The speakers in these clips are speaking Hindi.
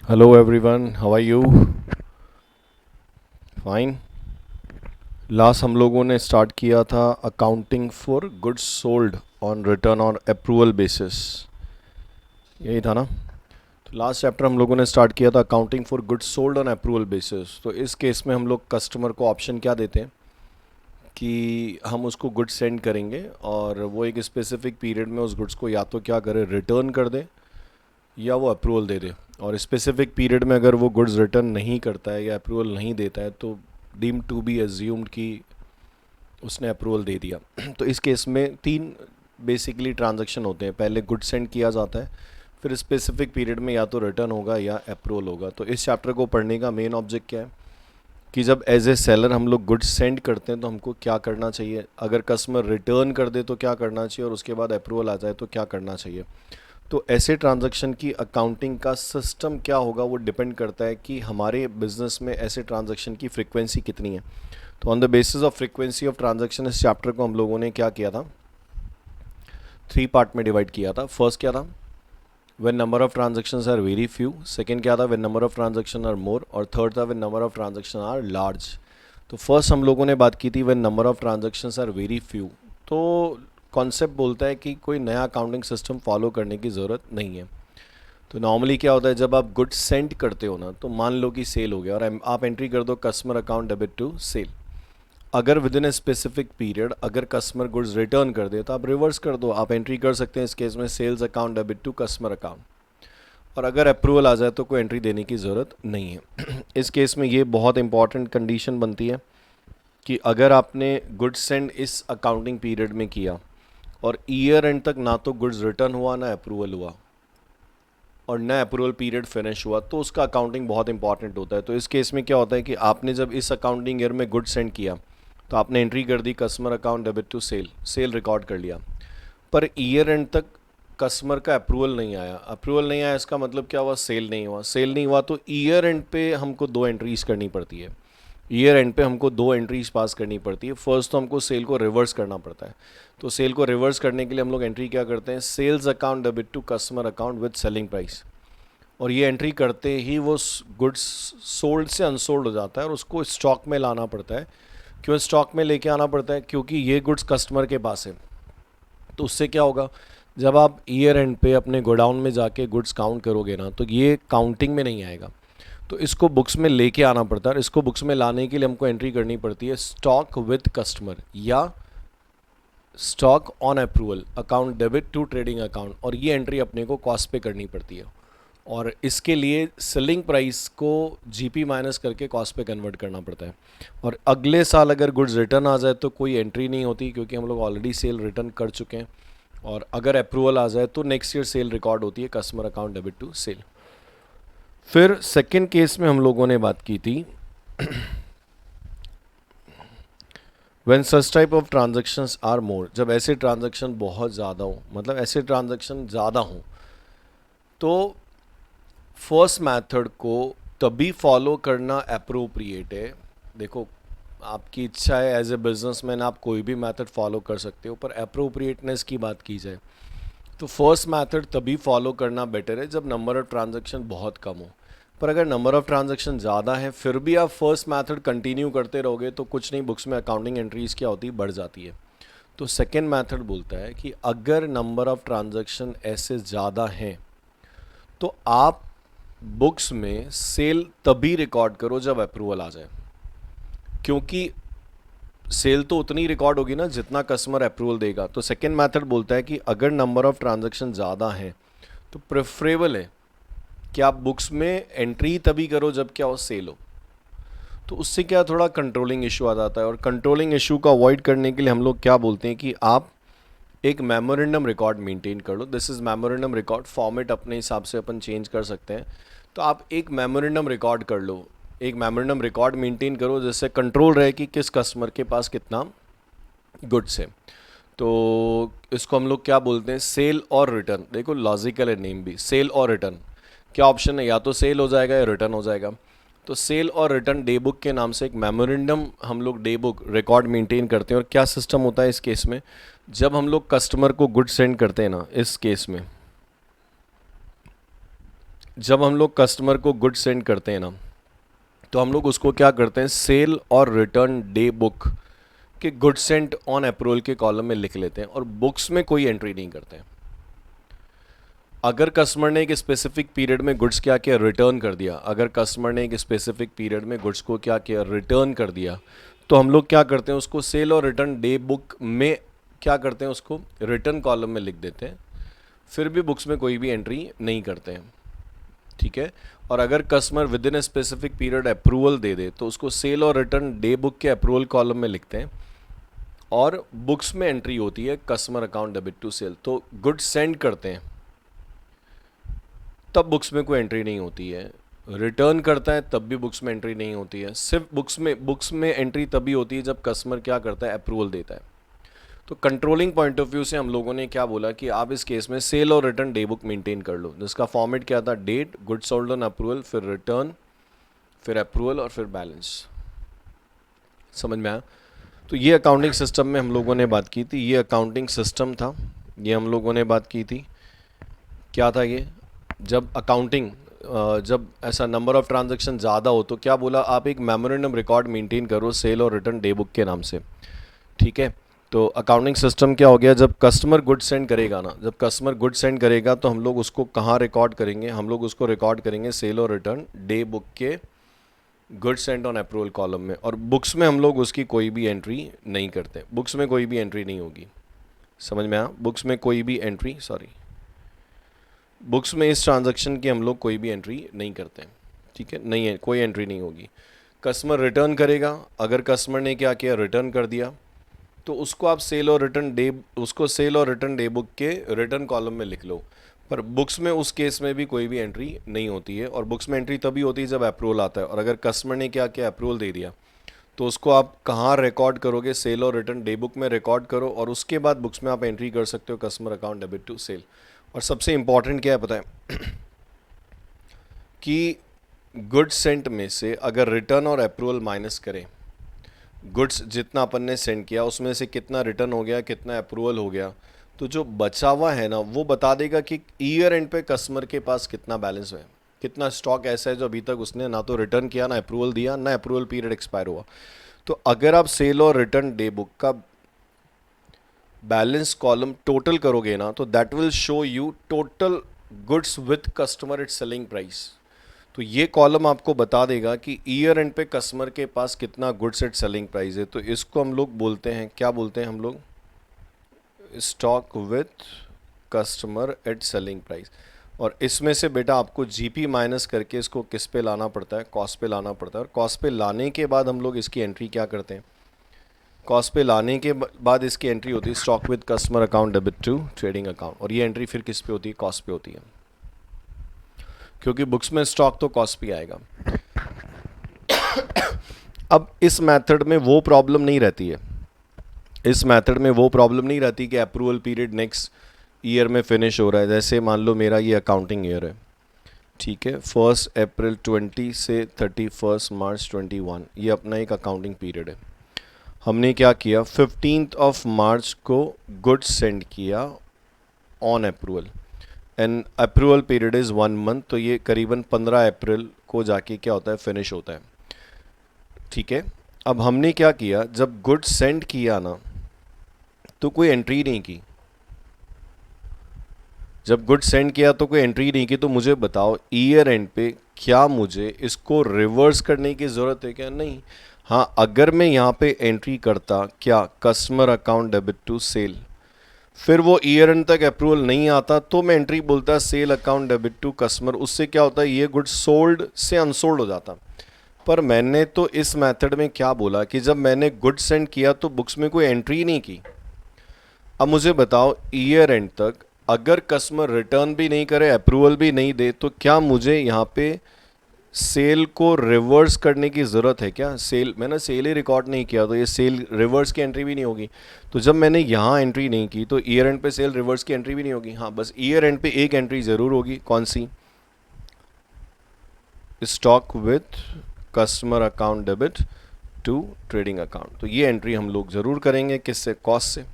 Hello everyone, how are you? Fine. Last हम लोगों ने स्टार्ट किया था accounting for goods sold on return और अप्रूवल बेसिस, यही था ना। तो लास्ट चैप्टर हम लोगों ने स्टार्ट किया था accounting for goods sold on approval basis. तो इस केस में हम लोग कस्टमर को ऑप्शन क्या देते हैं कि हम उसको गुड्स सेंड करेंगे और वो एक स्पेसिफिक पीरियड में उस गुड्स को या तो क्या करे, रिटर्न कर दे या वो अप्रूवल दे दे। और स्पेसिफिक पीरियड में अगर वो गुड्स रिटर्न नहीं करता है या अप्रूवल नहीं देता है तो डीम टू बी एज्यूम्ड कि उसने अप्रूवल दे दिया। तो इस केस में तीन बेसिकली ट्रांजैक्शन होते हैं। पहले गुड्स सेंड किया जाता है, फिर स्पेसिफिक पीरियड में या तो रिटर्न होगा या अप्रूवल होगा। तो इस चैप्टर को पढ़ने का मेन ऑब्जेक्ट क्या है कि जब एज ए सेलर हम लोग गुड्स सेंड करते हैं तो हमको क्या करना चाहिए, अगर कस्टमर रिटर्न कर दे तो क्या करना चाहिए, और उसके बाद अप्रूवल आ जाए तो क्या करना चाहिए। तो ऐसे ट्रांजैक्शन की अकाउंटिंग का सिस्टम क्या होगा वो डिपेंड करता है कि हमारे बिजनेस में ऐसे ट्रांजैक्शन की फ्रीक्वेंसी कितनी है। तो on the basis of frequency of transaction इस चैप्टर को हम लोगों ने क्या किया था, थ्री पार्ट में डिवाइड किया था। फर्स्ट क्या था, when number of transactions are very few. Second क्या था, when number of transaction are more. और थर्ड था, when number of transaction are large. तो फर्स्ट हम लोगों ने बात की थी when number of transactions are very few. तो कॉन्सेप्ट बोलता है कि कोई नया अकाउंटिंग सिस्टम फॉलो करने की ज़रूरत नहीं है। तो नॉर्मली क्या होता है, जब आप गुड्स सेंड करते हो ना, तो मान लो कि सेल हो गया और आप एंट्री कर दो customer account debit to sale. अगर within a specific period अगर कस्टमर गुड्स रिटर्न कर दे तो आप रिवर्स कर दो, आप एंट्री कर सकते हैं इस केस में sales account debit to customer account. और अगर अप्रूवल आ जाए तो कोई एंट्री देने की ज़रूरत नहीं है। इस केस में ये बहुत इंपॉर्टेंट कंडीशन बनती है कि अगर आपने गुड्स सेंड इस अकाउंटिंग पीरियड में किया और ईयर एंड तक ना तो गुड्स रिटर्न हुआ ना अप्रूवल हुआ और नया अप्रूवल पीरियड फिनिश हुआ, तो उसका अकाउंटिंग बहुत इंपॉर्टेंट होता है। तो इस केस में क्या होता है कि आपने जब इस अकाउंटिंग ईयर में गुड सेंड किया तो आपने एंट्री कर दी customer account debit to sale, sale record कर लिया, पर ईयर एंड तक कस्टमर का अप्रूवल नहीं आया। अप्रूवल नहीं आया इसका मतलब क्या हुआ, सेल नहीं हुआ। सेल नहीं हुआ तो ईयर एंड पे हमको दो एंट्रीज करनी पड़ती है। ईयर एंड पे हमको दो एंट्रीज पास करनी पड़ती है। फर्स्ट तो हमको सेल को रिवर्स करना पड़ता है। तो सेल को रिवर्स करने के लिए हम लोग एंट्री क्या करते हैं, sales account debit to customer account with selling price. और ये एंट्री करते ही वो गुड्स सोल्ड से अनसोल्ड हो जाता है और उसको स्टॉक में लाना पड़ता है। क्यों स्टॉक में लेके आना पड़ता है, क्योंकि ये गुड्स कस्टमर के पास है। तो उससे क्या होगा, जब आप ईयर एंड पे अपने गोडाउन में जाके गुड्स काउंट करोगे ना, तो ये काउंटिंग में नहीं आएगा। तो इसको बुक्स में लेके आना पड़ता है। और इसको बुक्स में लाने के लिए हमको एंट्री करनी पड़ती है स्टॉक विद कस्टमर या stock on approval account debit to trading account. और ये एंट्री अपने को कॉस्ट पे करनी पड़ती है। और इसके लिए सेलिंग प्राइस को जीपी माइनस करके कॉस्ट पे कन्वर्ट करना पड़ता है। और अगले साल अगर गुड्स रिटर्न आ जाए तो कोई एंट्री नहीं होती, क्योंकि हम लोग ऑलरेडी सेल रिटर्न कर चुके हैं। और अगर अप्रूवल आ जाए तो नेक्स्ट ईयर सेल रिकॉर्ड होती है customer account debit to sale. फिर सेकेंड केस में हम लोगों ने बात की थी when such type of transactions are more, जब ऐसे ट्रांजेक्शन बहुत ज़्यादा हो, मतलब ऐसे ट्रांजेक्शन ज़्यादा हों, तो फर्स्ट मेथड को तभी फॉलो करना अप्रोप्रिएट है। देखो, आपकी इच्छा है एज ए बिजनेसमैन आप कोई भी मेथड फॉलो कर सकते हो, पर अप्रोप्रिएटनेस की बात की जाए तो फर्स्ट मेथड तभी फॉलो करना बेटर है जब नंबर ऑफ ट्रांजैक्शन बहुत कम हो। पर अगर नंबर ऑफ ट्रांजैक्शन ज़्यादा है फिर भी आप फर्स्ट मेथड कंटिन्यू करते रहोगे तो कुछ नहीं, बुक्स में अकाउंटिंग एंट्रीज क्या होती है, बढ़ जाती है। तो सेकेंड मेथड बोलता है कि अगर नंबर ऑफ ट्रांजैक्शन ऐसे ज़्यादा हैं तो आप बुक्स में सेल तभी रिकॉर्ड करो जब अप्रूवल आ जाए, क्योंकि सेल तो उतनी रिकॉर्ड होगी ना जितना कस्टमर अप्रूवल देगा। तो सेकेंड मेथड बोलता है कि अगर नंबर ऑफ ट्रांजैक्शन ज़्यादा हैं तो प्रेफरेबल है कि आप बुक्स में एंट्री तभी करो जब क्या हो, सेल हो। तो उससे क्या थोड़ा कंट्रोलिंग इशू आ जाता है। और कंट्रोलिंग इशू को अवॉइड करने के लिए हम लोग क्या बोलते हैं कि आप एक मेमोरेंडम रिकॉर्ड मेंटेन कर लो। This is memorandum record, format अपने हिसाब से अपन चेंज कर सकते हैं। तो आप एक मेमोरेंडम रिकॉर्ड कर लो, एक मेमोरेंडम रिकॉर्ड मेंटेन करो जिससे कंट्रोल रहे कि किस कस्टमर के पास कितना गुड्स है। तो इसको हम लोग क्या बोलते हैं, सेल और रिटर्न। देखो लॉजिकल है नेम भी, सेल और रिटर्न। क्या ऑप्शन है, या तो सेल हो जाएगा या रिटर्न हो जाएगा। तो सेल और रिटर्न डे बुक के नाम से एक मेमोरेंडम हम लोग डे बुक रिकॉर्ड मेंटेन करते हैं। और क्या सिस्टम होता है इस केस में, जब हम लोग कस्टमर को गुड सेंड करते हैं ना, इस केस में जब हम लोग कस्टमर को गुड सेंड करते हैं ना, तो हम लोग उसको क्या करते हैं, सेल और रिटर्न डे बुक के गुड सेंट ऑन अप्रूवल के कॉलम में लिख लेते हैं और बुक्स में कोई एंट्री नहीं करते हैं। अगर कस्टमर ने एक स्पेसिफिक पीरियड में गुड्स क्या किया, रिटर्न कर दिया, अगर कस्टमर ने एक स्पेसिफिक पीरियड में गुड्स को क्या किया, रिटर्न कर दिया, तो हम लोग क्या करते हैं, उसको सेल और रिटर्न डे बुक में क्या करते हैं, उसको रिटर्न कॉलम में लिख देते हैं, फिर भी बुक्स में कोई भी एंट्री नहीं करते हैं। ठीक है। और अगर customer within a specific period approval दे दे तो उसको सेल और रिटर्न डे बुक के अप्रूवल कॉलम में लिखते हैं और बुक्स में एंट्री होती है customer account debit to sale. तो गुड्स सेंड करते हैं तब बुक्स में कोई एंट्री नहीं होती है, रिटर्न करता है तब भी बुक्स में एंट्री नहीं होती है, सिर्फ बुक्स में एंट्री तभी होती है जब कस्टमर क्या करता है, अप्रूवल देता है। तो कंट्रोलिंग पॉइंट ऑफ व्यू से हम लोगों ने क्या बोला कि आप इस केस में सेल और रिटर्न डे बुक मेंटेन कर लो, जिसका फॉर्मेट क्या था, date, good sold on approval, फिर रिटर्न, फिर अप्रूवल और फिर बैलेंस। समझ में आया? तो ये अकाउंटिंग सिस्टम में हम लोगों ने बात की थी, ये अकाउंटिंग सिस्टम था, ये हम लोगों ने बात की थी। क्या था ये, जब अकाउंटिंग जब ऐसा नंबर ऑफ ट्रांजैक्शन ज़्यादा हो तो क्या बोला, आप एक मेमोरेंडम रिकॉर्ड मेंटेन करो सेल और रिटर्न डे बुक के नाम से। ठीक है। तो अकाउंटिंग सिस्टम क्या हो गया, जब कस्टमर गुड सेंड करेगा ना, जब कस्टमर गुड सेंड करेगा तो हम लोग उसको कहाँ रिकॉर्ड करेंगे, हम लोग उसको रिकॉर्ड करेंगे सेल और रिटर्न डे बुक के good sent on approval column में, और बुक्स में हम लोग उसकी कोई भी एंट्री नहीं करते, बुक्स में कोई भी एंट्री नहीं होगी। समझ में आया? बुक्स में कोई भी एंट्री, बुक्स में इस ट्रांजैक्शन की हम लोग कोई भी एंट्री नहीं करते हैं। ठीक है, नहीं है, कोई एंट्री नहीं होगी। कस्टमर रिटर्न करेगा, अगर कस्टमर ने क्या किया, रिटर्न कर दिया, तो उसको आप सेल और रिटर्न डे बुक के रिटर्न कॉलम में लिख लो, पर बुक्स में उस केस में भी कोई भी एंट्री नहीं होती है। और बुक्स में एंट्री तभी होती है जब अप्रूवल आता है, और अगर कस्टमर ने क्या किया, अप्रूवल दे दिया, तो उसको आप कहाँ रिकॉर्ड करोगे, सेल और रिटर्न डे बुक में रिकॉर्ड करो, और उसके बाद बुक्स में आप एंट्री कर सकते हो customer account debit to sale. और सबसे इंपॉर्टेंट क्या है पता है कि गुड्स सेंट में से अगर रिटर्न और अप्रूवल माइनस करें, गुड्स जितना अपन ने सेंड किया उसमें से कितना रिटर्न हो गया, कितना अप्रूवल हो गया, तो जो बचा हुआ है ना वो बता देगा कि ईयर एंड पे कस्टमर के पास कितना बैलेंस है, कितना स्टॉक ऐसा है जो अभी तक उसने ना तो रिटर्न किया, ना अप्रूवल दिया, ना अप्रूवल पीरियड एक्सपायर हुआ। तो अगर आप सेल और रिटर्न डे बुक का बैलेंस कॉलम टोटल करोगे ना, तो that will show you total goods with customer at selling price. तो ये कॉलम आपको बता देगा कि ईयर एंड पे कस्टमर के पास कितना गुड्स एट सेलिंग प्राइस है। तो इसको हम लोग बोलते हैं, क्या बोलते हैं हम लोग, stock with customer at selling price. और इसमें से बेटा आपको जीपी माइनस करके इसको किस पे लाना पड़ता है, कॉस्ट पे लाना पड़ता है, और कॉस्ट पे लाने के बाद हम लोग इसकी एंट्री क्या करते हैं, कॉस्ट पे लाने के बाद इसकी एंट्री होती है stock with customer account debit to trading account, और ये एंट्री फिर किस पे होती है, कॉस्ट पे होती है, क्योंकि बुक्स में स्टॉक तो कॉस्ट पे आएगा। अब इस मेथड में वो प्रॉब्लम नहीं रहती है, इस मेथड में वो प्रॉब्लम नहीं रहती कि अप्रूवल पीरियड नेक्स्ट ईयर में फिनिश हो रहा है। जैसे मान लो मेरा ये अकाउंटिंग ईयर है, ठीक है, 1 अप्रैल 20 से 31 मार्च 21, ये अपना एक अकाउंटिंग पीरियड है। हमने क्या किया, 15 मार्च को गुड्स सेंड किया on approval, and approval period is 1 month, तो ये करीबन 15 अप्रैल को जाके क्या होता है, फिनिश होता है। ठीक है। अब हमने क्या किया, जब गुड्स सेंड किया ना तो कोई एंट्री नहीं की, जब गुड्स सेंड किया तो कोई एंट्री नहीं की, तो मुझे बताओ ईयर एंड पे क्या मुझे इसको रिवर्स करने की ज़रूरत है क्या, नहीं। हाँ, अगर मैं यहाँ पे एंट्री करता क्या, customer account debit to sale, फिर वो ईयर एंड तक अप्रूवल नहीं आता तो मैं एंट्री बोलता sale account debit to customer, उससे क्या होता है, ये गुड्स सोल्ड से अनसोल्ड हो जाता। पर मैंने तो इस मेथड में क्या बोला कि जब मैंने गुड्स सेंड किया तो बुक्स में कोई एंट्री नहीं की। अब मुझे बताओ ईयर एंड तक अगर कस्टमर रिटर्न भी नहीं करे, अप्रूवल भी नहीं दे, तो क्या मुझे यहाँ पे सेल को रिवर्स करने की ज़रूरत है क्या, मैंने सेल ही रिकॉर्ड नहीं किया तो ये सेल रिवर्स की एंट्री भी नहीं होगी। तो जब मैंने यहाँ एंट्री नहीं की तो ईयर एंड पे सेल रिवर्स की एंट्री भी नहीं होगी। हाँ, बस ईयर एंड पे एक एंट्री ज़रूर होगी, कौन सी, stock with customer account debit to trading account. तो ये एंट्री हम लोग ज़रूर करेंगे, किससे, कॉस्ट से।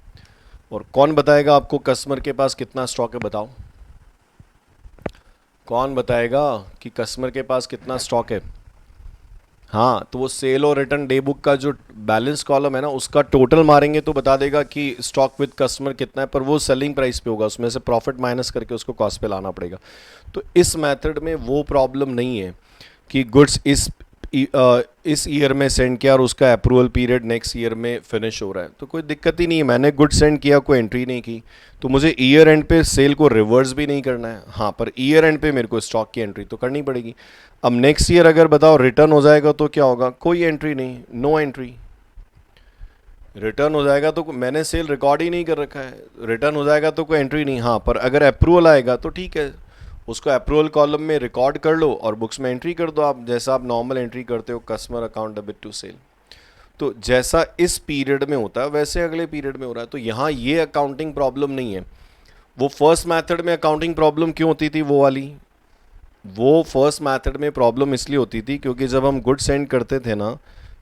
और कौन बताएगा आपको कस्टमर के पास कितना स्टॉक है, बताओ कौन बताएगा कि कस्टमर के पास कितना स्टॉक है? हाँ, तो वो सेल और रिटर्न डे बुक का जो बैलेंस कॉलम है ना, उसका टोटल मारेंगे तो बता देगा कि स्टॉक विद कस्टमर कितना है, पर वो सेलिंग प्राइस पे होगा, उसमें से प्रॉफिट माइनस करके उसको कॉस्ट पे लाना पड़ेगा। तो इस मेथड में वो प्रॉब्लम नहीं है कि गुड्स इस ईयर में सेंड किया और उसका अप्रूवल पीरियड नेक्स्ट ईयर में फिनिश हो रहा है, तो कोई दिक्कत ही नहीं है। मैंने गुड सेंड किया, कोई एंट्री नहीं की, तो मुझे ईयर एंड पे सेल को रिवर्स भी नहीं करना है। हाँ, पर ईयर एंड पे मेरे को स्टॉक की एंट्री तो करनी पड़ेगी। अब नेक्स्ट ईयर अगर बताओ रिटर्न हो जाएगा तो क्या होगा? कोई एंट्री नहीं, नो एंट्री। रिटर्न हो जाएगा तो मैंने सेल रिकॉर्ड ही नहीं कर रखा है, रिटर्न हो जाएगा तो कोई एंट्री नहीं। हाँ, पर अगर अप्रूवल आएगा तो ठीक है, उसको अप्रूवल कॉलम में रिकॉर्ड कर लो और बुक्स में एंट्री कर दो, आप जैसा आप नॉर्मल एंट्री करते हो customer account debit to sale. तो जैसा इस पीरियड में होता है वैसे अगले पीरियड में हो रहा है, तो यहाँ ये अकाउंटिंग प्रॉब्लम नहीं है। वो फर्स्ट मेथड में अकाउंटिंग प्रॉब्लम क्यों होती थी वो वाली? वो फर्स्ट मेथड में प्रॉब्लम इसलिए होती थी क्योंकि जब हम गुड सेंड करते थे ना,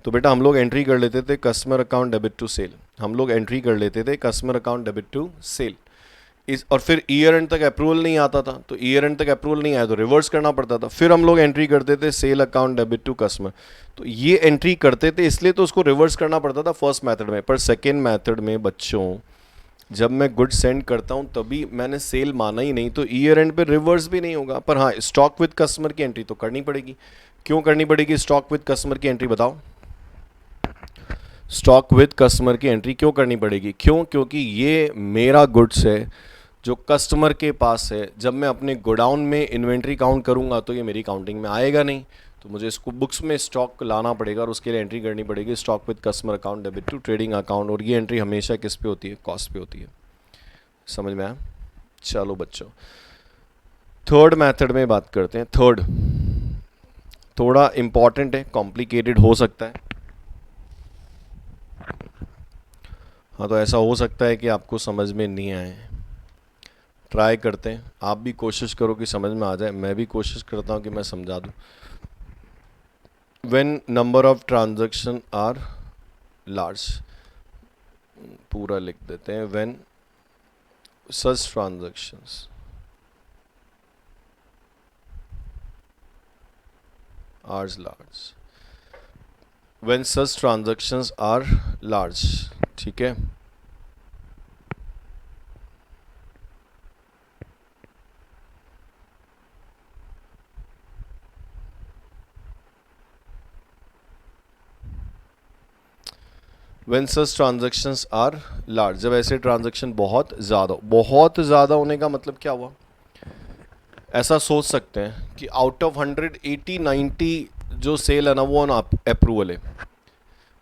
तो बेटा हम लोग एंट्री कर लेते थे customer account debit to sale, हम लोग एंट्री कर लेते थे customer account debit to sale. और फिर ईयर एंड तक अप्रूवल नहीं आता था, तो ईयर एंड तक अप्रूवल नहीं आया तो रिवर्स करना पड़ता था, फिर हम लोग एंट्री करते थे sale account debit to customer. तो ये एंट्री करते थे इसलिए तो उसको रिवर्स करना पड़ता था फर्स्ट मेथड में। पर सेकेंड मेथड में बच्चों, जब मैं गुड सेंड करता हूँ तभी मैंने सेल माना ही नहीं, तो ईयर एंड पे रिवर्स भी नहीं होगा। पर हाँ, स्टॉक विद कस्टमर की एंट्री तो करनी पड़ेगी। क्यों करनी पड़ेगी स्टॉक विद कस्टमर की एंट्री, बताओ? स्टॉक विद कस्टमर की एंट्री क्यों करनी पड़ेगी? क्यों? क्योंकि ये मेरा गुड्स है जो कस्टमर के पास है। जब मैं अपने गोडाउन में इन्वेंट्री काउंट करूंगा तो ये मेरी काउंटिंग में आएगा नहीं, तो मुझे इसको बुक्स में स्टॉक लाना पड़ेगा और उसके लिए एंट्री करनी पड़ेगी stock with customer account debit to trading account. और ये एंट्री हमेशा किस पे होती है? कॉस्ट पे होती है। समझ में आया? चलो बच्चों, थर्ड मेथड में बात करते हैं। थर्ड थोड़ा इंपॉर्टेंट है, कॉम्प्लिकेटेड हो सकता है। हाँ, तो ऐसा हो सकता है कि आपको समझ में नहीं आए। ट्राई करते हैं, आप भी कोशिश करो कि समझ में आ जाए, मैं भी कोशिश करता हूँ कि मैं समझा दूँ। When number of transaction are large, पूरा लिख देते हैं, when such transactions are large, when such transactions are large. ठीक है, when such transactions are large, जब ऐसे ट्रांजैक्शन बहुत ज़्यादा होने का मतलब क्या हुआ? ऐसा सोच सकते हैं कि आउट ऑफ 180-90 जो सेल है ना वो ऑन अप्रूवल है।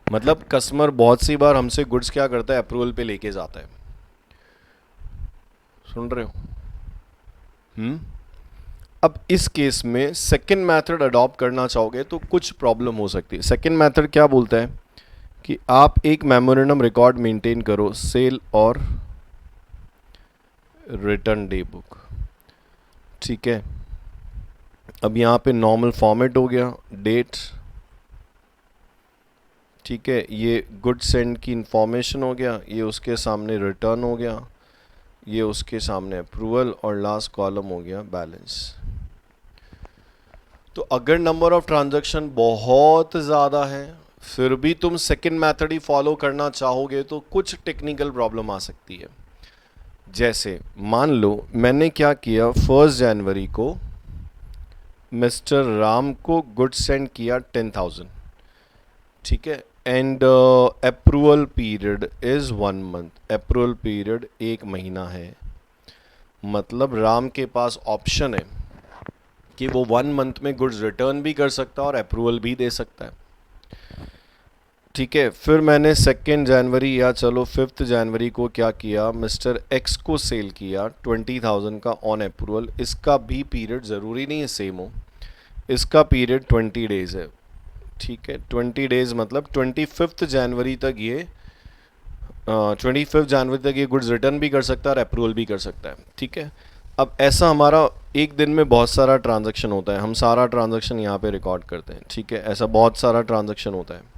मतलब कस्टमर बहुत सी बार हमसे गुड्स क्या करता है? अप्रूवल पे लेके जाता है। सुन रहे हो? अब इस केस में सेकंड मेथड अडॉप्ट करना चाहोगे तो कुछ प्रॉब्लम हो सकती है। सेकंड मेथड क्या बोलता है कि आप एक मेमोरेंडम रिकॉर्ड मेंटेन करो सेल और रिटर्न डे बुक। ठीक है, अब यहाँ पे नॉर्मल फॉर्मेट हो गया, डेट, ठीक है, ये गुड सेंड की इंफॉर्मेशन हो गया, ये उसके सामने रिटर्न हो गया, ये उसके सामने अप्रूवल, और लास्ट कॉलम हो गया बैलेंस। तो अगर नंबर ऑफ ट्रांजैक्शन बहुत ज़्यादा है फिर भी तुम सेकंड मेथड ही फॉलो करना चाहोगे तो कुछ टेक्निकल प्रॉब्लम आ सकती है। जैसे मान लो मैंने क्या किया, 1 जनवरी को मिस्टर राम को गुड सेंड किया 10,000, ठीक है, and approval period is 1 month, approval period 1 महीना है। मतलब राम के पास ऑप्शन है कि वो 1 मंथ में गुड्स रिटर्न भी कर सकता है और अप्रूवल भी दे सकता है। ठीक है, फिर मैंने 2 जनवरी या चलो 5 जनवरी को क्या किया, मिस्टर एक्स को सेल किया 20,000 का ऑन अप्रूवल। इसका भी पीरियड ज़रूरी नहीं है सेम हो, इसका पीरियड 20 डेज़ है। ठीक है, 20 डेज़ मतलब 25 जनवरी तक ये 25 जनवरी तक ये गुड्स रिटर्न भी कर सकता है और अप्रूवल भी कर सकता है। ठीक है, अब ऐसा हमारा एक दिन में बहुत सारा ट्रांजैक्शन होता है, हम सारा ट्रांजैक्शन यहाँ पे रिकॉर्ड करते हैं। ठीक है, ऐसा बहुत सारा ट्रांजैक्शन होता है।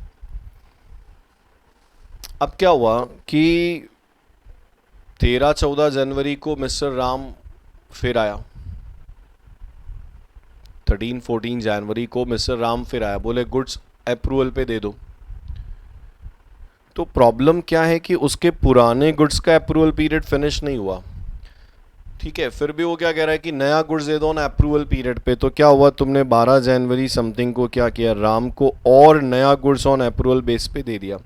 अब क्या हुआ कि 13-14 जनवरी को मिस्टर राम फिर आया, 13-14 जनवरी को मिस्टर राम फिर आया, बोले गुड्स अप्रूवल पे दे दो। तो प्रॉब्लम क्या है कि उसके पुराने गुड्स का अप्रूवल पीरियड फिनिश नहीं हुआ, ठीक है, फिर भी वो क्या कह रहा है कि नया गुड्स दे दो ना अप्रूवल पीरियड पे। तो क्या हुआ, तुमने 12 जनवरी समथिंग को क्या किया, राम को और नया गुड्स ऑन अप्रूवल बेस पे दे दिया,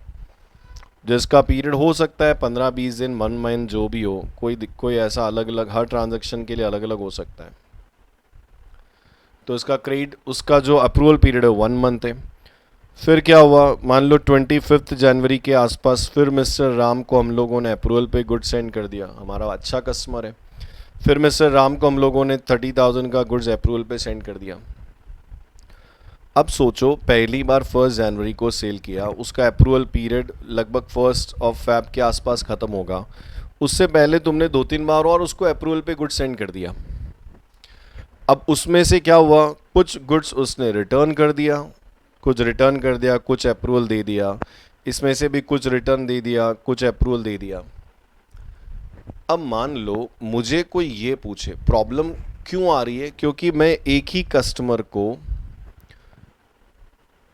जिसका पीरियड हो सकता है 15-20 दिन, 1 मंथ, जो भी हो, कोई ऐसा अलग अलग हर ट्रांजैक्शन के लिए अलग अलग हो सकता है। तो इसका क्रेडिट, उसका जो अप्रूवल पीरियड है 1 मंथ है। फिर क्या हुआ, मान लो 25 जनवरी के आसपास फिर मिस्टर राम को हम लोगों ने अप्रूवल पे गुड्स सेंड कर दिया, हमारा अच्छा कस्टमर है। फिर मिस्टर राम को हम लोगों ने 30,000 का गुड्स अप्रूवल पे सेंड कर दिया। अब सोचो, पहली बार 1 जनवरी को सेल किया, उसका अप्रूवल पीरियड लगभग 1 फेब के आसपास ख़त्म होगा, उससे पहले तुमने 2-3 बार और उसको अप्रूवल पे गुड्स सेंड कर दिया। अब उसमें से क्या हुआ, कुछ गुड्स उसने रिटर्न कर दिया, कुछ अप्रूवल दे दिया, इसमें से भी कुछ रिटर्न दे दिया, कुछ अप्रूवल दे दिया। अब मान लो मुझे कोई ये पूछे प्रॉब्लम क्यों आ रही है, क्योंकि मैं एक ही कस्टमर को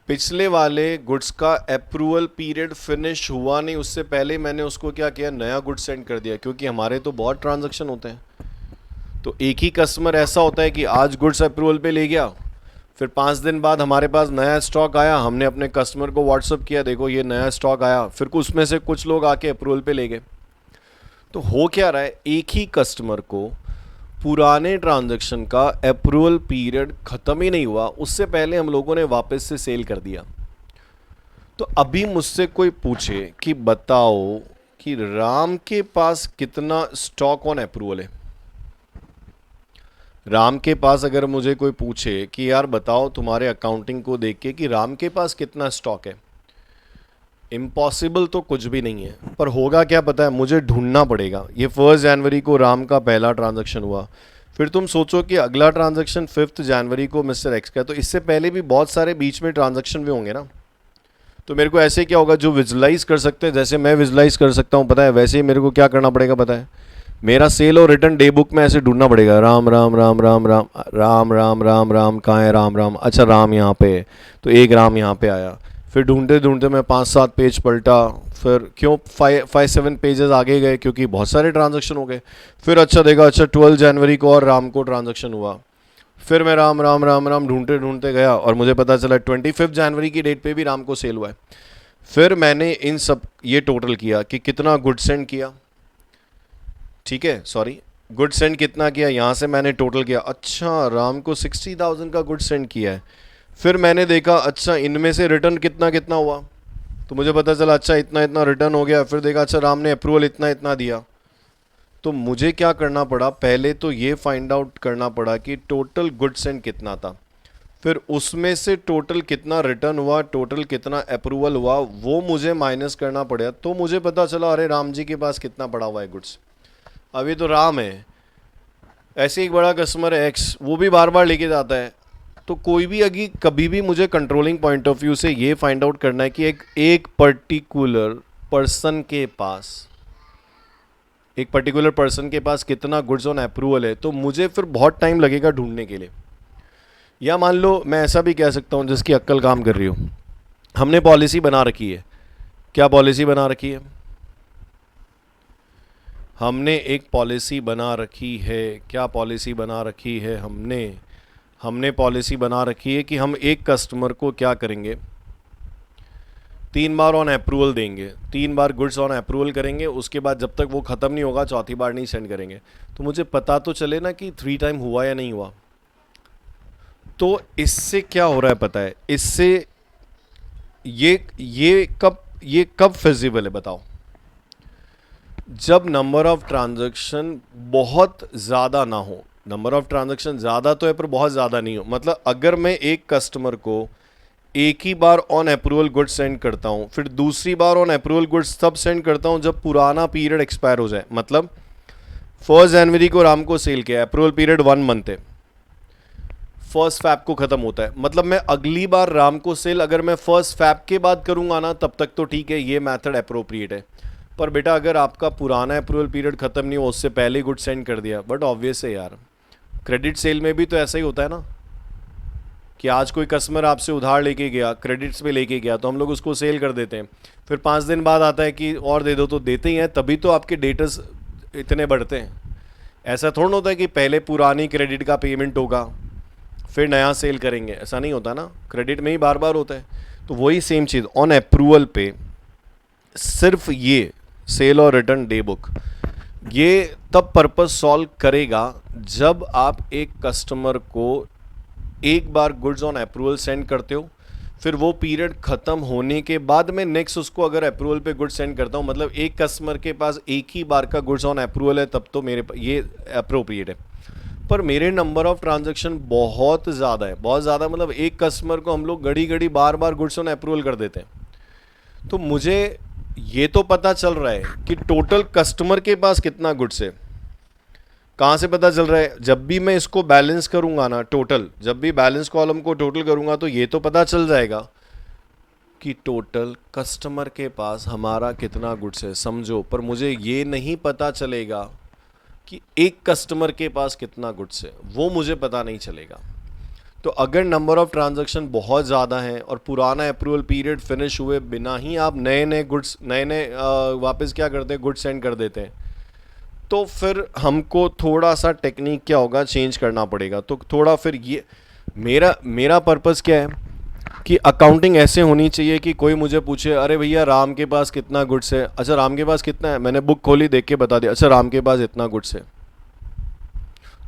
पिछले वाले गुड्स का अप्रूवल पीरियड फिनिश हुआ नहीं, उससे पहले मैंने उसको क्या किया, नया गुड्स सेंड कर दिया, क्योंकि हमारे तो बहुत ट्रांजैक्शन होते हैं। तो एक ही कस्टमर ऐसा होता है कि आज गुड्स अप्रूवल पे ले गया, फिर 5 दिन बाद हमारे पास नया स्टॉक आया, हमने अपने कस्टमर को व्हाट्सअप किया, देखो ये नया स्टॉक आया, फिर उसमें से कुछ लोग आके अप्रूवल पे ले गए। तो हो क्या रहा है, एक ही कस्टमर को पुराने ट्रांजैक्शन का अप्रूवल पीरियड ख़त्म ही नहीं हुआ, उससे पहले हम लोगों ने वापस से सेल कर दिया। तो अभी मुझसे कोई पूछे कि बताओ कि राम के पास कितना स्टॉक ऑन अप्रूवल है, राम के पास अगर मुझे कोई पूछे कि यार बताओ तुम्हारे अकाउंटिंग को देख के कि राम के पास कितना स्टॉक है, इम्पॉसिबल तो कुछ भी नहीं है, पर होगा क्या पता है, मुझे ढूंढना पड़ेगा। ये 1 जनवरी को राम का पहला ट्रांजैक्शन हुआ, फिर तुम सोचो कि अगला ट्रांजैक्शन 5 जनवरी को मिस्टर एक्स का, तो इससे पहले भी बहुत सारे बीच में ट्रांजैक्शन भी होंगे ना। तो मेरे को ऐसे क्या होगा, जो विजुलाइज कर सकते हैं, जैसे मैं विजुलाइज कर सकता हूँ पता है, वैसे ही मेरे को क्या करना पड़ेगा पता है, मेरा सेल और रिटर्न डे बुक में ऐसे ढूंढना पड़ेगा, राम राम राम राम राम राम राम राम राम कहाँ है राम राम, अच्छा राम यहाँ पे है, तो एक राम यहाँ पे आया, फिर ढूंढते ढूंढते मैं 5-7 पेज पलटा, फिर क्यों 5-7 पेजेस आगे गए, क्योंकि बहुत सारे ट्रांजैक्शन हो गए। फिर अच्छा देखा, अच्छा 12 जनवरी को और राम को ट्रांजैक्शन हुआ, फिर मैं राम राम राम राम ढूंढते ढूंढते गया और मुझे पता चला 25 जनवरी की डेट पे भी राम को सेल हुआ है। फिर मैंने इन सब ये टोटल किया कि कितना गुड सेंड किया, ठीक है, सॉरी गुड सेंड कितना किया, यहाँ से मैंने टोटल किया, अच्छा राम को 60,000 का गुड सेंड किया है। फिर मैंने देखा अच्छा इनमें से रिटर्न कितना कितना हुआ, तो मुझे पता चला अच्छा इतना इतना रिटर्न हो गया। फिर देखा अच्छा राम ने अप्रूवल इतना इतना दिया। तो मुझे क्या करना पड़ा, पहले तो ये फाइंड आउट करना पड़ा कि टोटल गुड सेंड कितना था, फिर उसमें से टोटल कितना रिटर्न हुआ, टोटल कितना अप्रूवल हुआ, वो मुझे माइनस करना पड़ा। तो मुझे पता चला अरे राम जी के पास कितना पड़ा हुआ है गुड्स। अभी तो राम है, ऐसे एक बड़ा कस्टमर है एक्स, वो भी बार बार लेके जाता है। तो कोई भी अभी कभी भी मुझे कंट्रोलिंग पॉइंट ऑफ व्यू से ये फाइंड आउट करना है कि एक पर्टिकुलर पर्सन के पास कितना गुड्स ऑन अप्रूवल है, तो मुझे फिर बहुत टाइम लगेगा ढूंढने के लिए। या मान लो मैं ऐसा भी कह सकता हूँ जिसकी अक्ल काम कर रही हो, हमने पॉलिसी बना रखी है। क्या पॉलिसी बना रखी है? हमने एक पॉलिसी बना रखी है। क्या पॉलिसी बना रखी है? हमने पॉलिसी बना रखी है कि हम एक कस्टमर को क्या करेंगे, 3 बार ऑन अप्रूवल देंगे, 3 बार गुड्स ऑन अप्रूवल करेंगे, उसके बाद जब तक वो ख़त्म नहीं होगा चौथी बार नहीं सेंड करेंगे। तो मुझे पता तो चले ना कि 3 टाइम हुआ या नहीं हुआ। तो इससे क्या हो रहा है पता है, इससे ये कब फिजिबल है बताओ? जब नंबर ऑफ ट्रांजैक्शन बहुत ज़्यादा ना हो। नंबर ऑफ ट्रांजैक्शन ज़्यादा तो है पर बहुत ज़्यादा नहीं हो। मतलब अगर मैं एक कस्टमर को एक ही बार ऑन अप्रूवल गुड्स सेंड करता हूँ, फिर दूसरी बार ऑन अप्रूवल गुड्स तब सेंड करता हूँ जब पुराना पीरियड एक्सपायर हो जाए। मतलब 1 जनवरी को राम को सेल किया, अप्रूवल पीरियड 1 मंथ है, 1 फैब को ख़त्म होता है। मतलब मैं अगली बार राम को सेल अगर मैं 1 फैब के बाद करूँगा ना, तब तक तो ठीक है, ये मैथड अप्रोप्रिएट है। पर बेटा अगर आपका पुराना अप्रूवल पीरियड ख़त्म नहीं हो, उससे पहले गुड सेंड कर दिया, बट ऑब्वियस है यार, क्रेडिट सेल में भी तो ऐसा ही होता है ना। कि आज कोई कस्टमर आपसे उधार लेके गया, क्रेडिट्स पे लेके गया, तो हम लोग उसको सेल कर देते हैं। फिर 5 दिन बाद आता है कि और दे दो, तो देते ही हैं, तभी तो आपके डेटर्स इतने बढ़ते हैं। ऐसा थोड़ा होता है कि पहले पुरानी क्रेडिट का पेमेंट होगा फिर नया सेल करेंगे, ऐसा नहीं होता ना, क्रेडिट में ही बार बार होता है। तो वही सेम चीज़ ऑन अप्रूवल पे सिर्फ ये सेल और रिटर्न डे बुक ये तब पर्पस सॉल्व करेगा जब आप एक कस्टमर को एक बार गुड्स ऑन अप्रूवल सेंड करते हो, फिर वो पीरियड ख़त्म होने के बाद में नेक्स्ट उसको अगर अप्रूवल पे गुड्स सेंड करता हूँ, मतलब एक कस्टमर के पास एक ही बार का गुड्स ऑन अप्रूवल है, तब तो मेरे ये अप्रोप्रिएट है। पर मेरे नंबर ऑफ ट्रांजैक्शन बहुत ज़्यादा है, बहुत ज़्यादा, मतलब एक कस्टमर को हम लोग घड़ी घड़ी बार बार गुड्स ऑन अप्रूवल कर देते हैं। तो मुझे ये तो पता चल रहा है कि टोटल कस्टमर के पास कितना गुड्स है। कहाँ से पता चल रहा है? जब भी मैं इसको बैलेंस करूँगा ना, टोटल, जब भी बैलेंस कॉलम को टोटल करूँगा तो ये तो पता चल जाएगा कि टोटल कस्टमर के पास हमारा कितना गुड्स है, समझो। पर मुझे ये नहीं पता चलेगा कि एक कस्टमर के पास कितना गुड्स है, वो मुझे पता नहीं चलेगा। तो अगर नंबर ऑफ ट्रांजैक्शन बहुत ज़्यादा हैं और पुराना अप्रूवल पीरियड फिनिश हुए बिना ही आप नए नए गुड्स वापस क्या करते हैं, गुड्स सेंड कर देते हैं, तो फिर हमको थोड़ा सा टेक्निक क्या होगा, चेंज करना पड़ेगा। तो थोड़ा फिर ये मेरा पर्पस क्या है कि अकाउंटिंग ऐसे होनी चाहिए कि कोई मुझे पूछे, अरे भैया राम के पास कितना गुड्स है, अच्छा राम के पास कितना है, मैंने बुक खोली देख के बता दिया, अच्छा राम के पास इतना गुड्स है।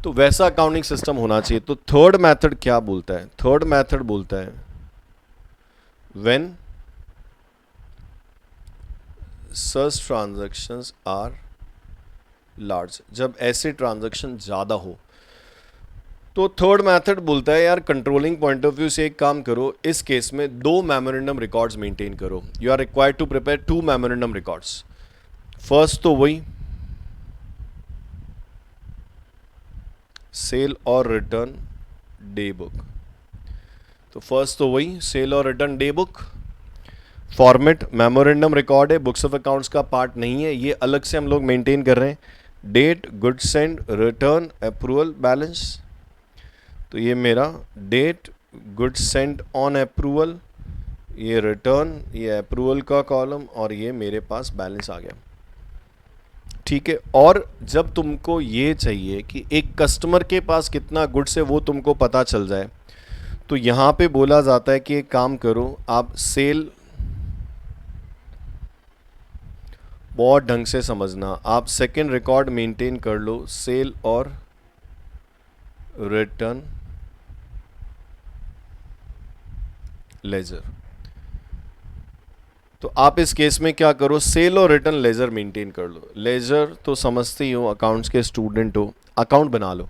तो वैसा अकाउंटिंग सिस्टम होना चाहिए। तो थर्ड मेथड क्या बोलता है? थर्ड मेथड बोलता है when such transactions are large, जब ऐसे ट्रांजैक्शन ज़्यादा हो। तो थर्ड मेथड बोलता है यार कंट्रोलिंग पॉइंट ऑफ व्यू से एक काम करो, इस केस में 2 मेमोरेंडम रिकॉर्ड्स मेंटेन करो। You are required to prepare 2 memorandum records. First तो वही सेल और रिटर्न डे बुक। तो फर्स्ट तो वही सेल और return day book. Format memorandum record है, बुक्स ऑफ अकाउंट्स का पार्ट नहीं है, ये अलग से हम लोग मेंटेन कर रहे हैं। Date, good send, return, approval, balance. तो ये मेरा date, good sent on approval, ये रिटर्न, ये अप्रूवल का कॉलम, और ये मेरे पास बैलेंस आ गया। ठीक है। और जब तुमको ये चाहिए कि एक कस्टमर के पास कितना गुड्स है वो तुमको पता चल जाए, तो यहाँ पे बोला जाता है कि एक काम करो, आप सेल, बहुत ढंग से समझना, आप सेकेंड रिकॉर्ड मेंटेन कर लो, सेल और रिटर्न लेजर। तो आप इस केस में क्या करो, सेल और रिटर्न लेजर मेंटेन कर लो। लेजर तो समझते ही हो, अकाउंट्स के स्टूडेंट हो, अकाउंट बना लो।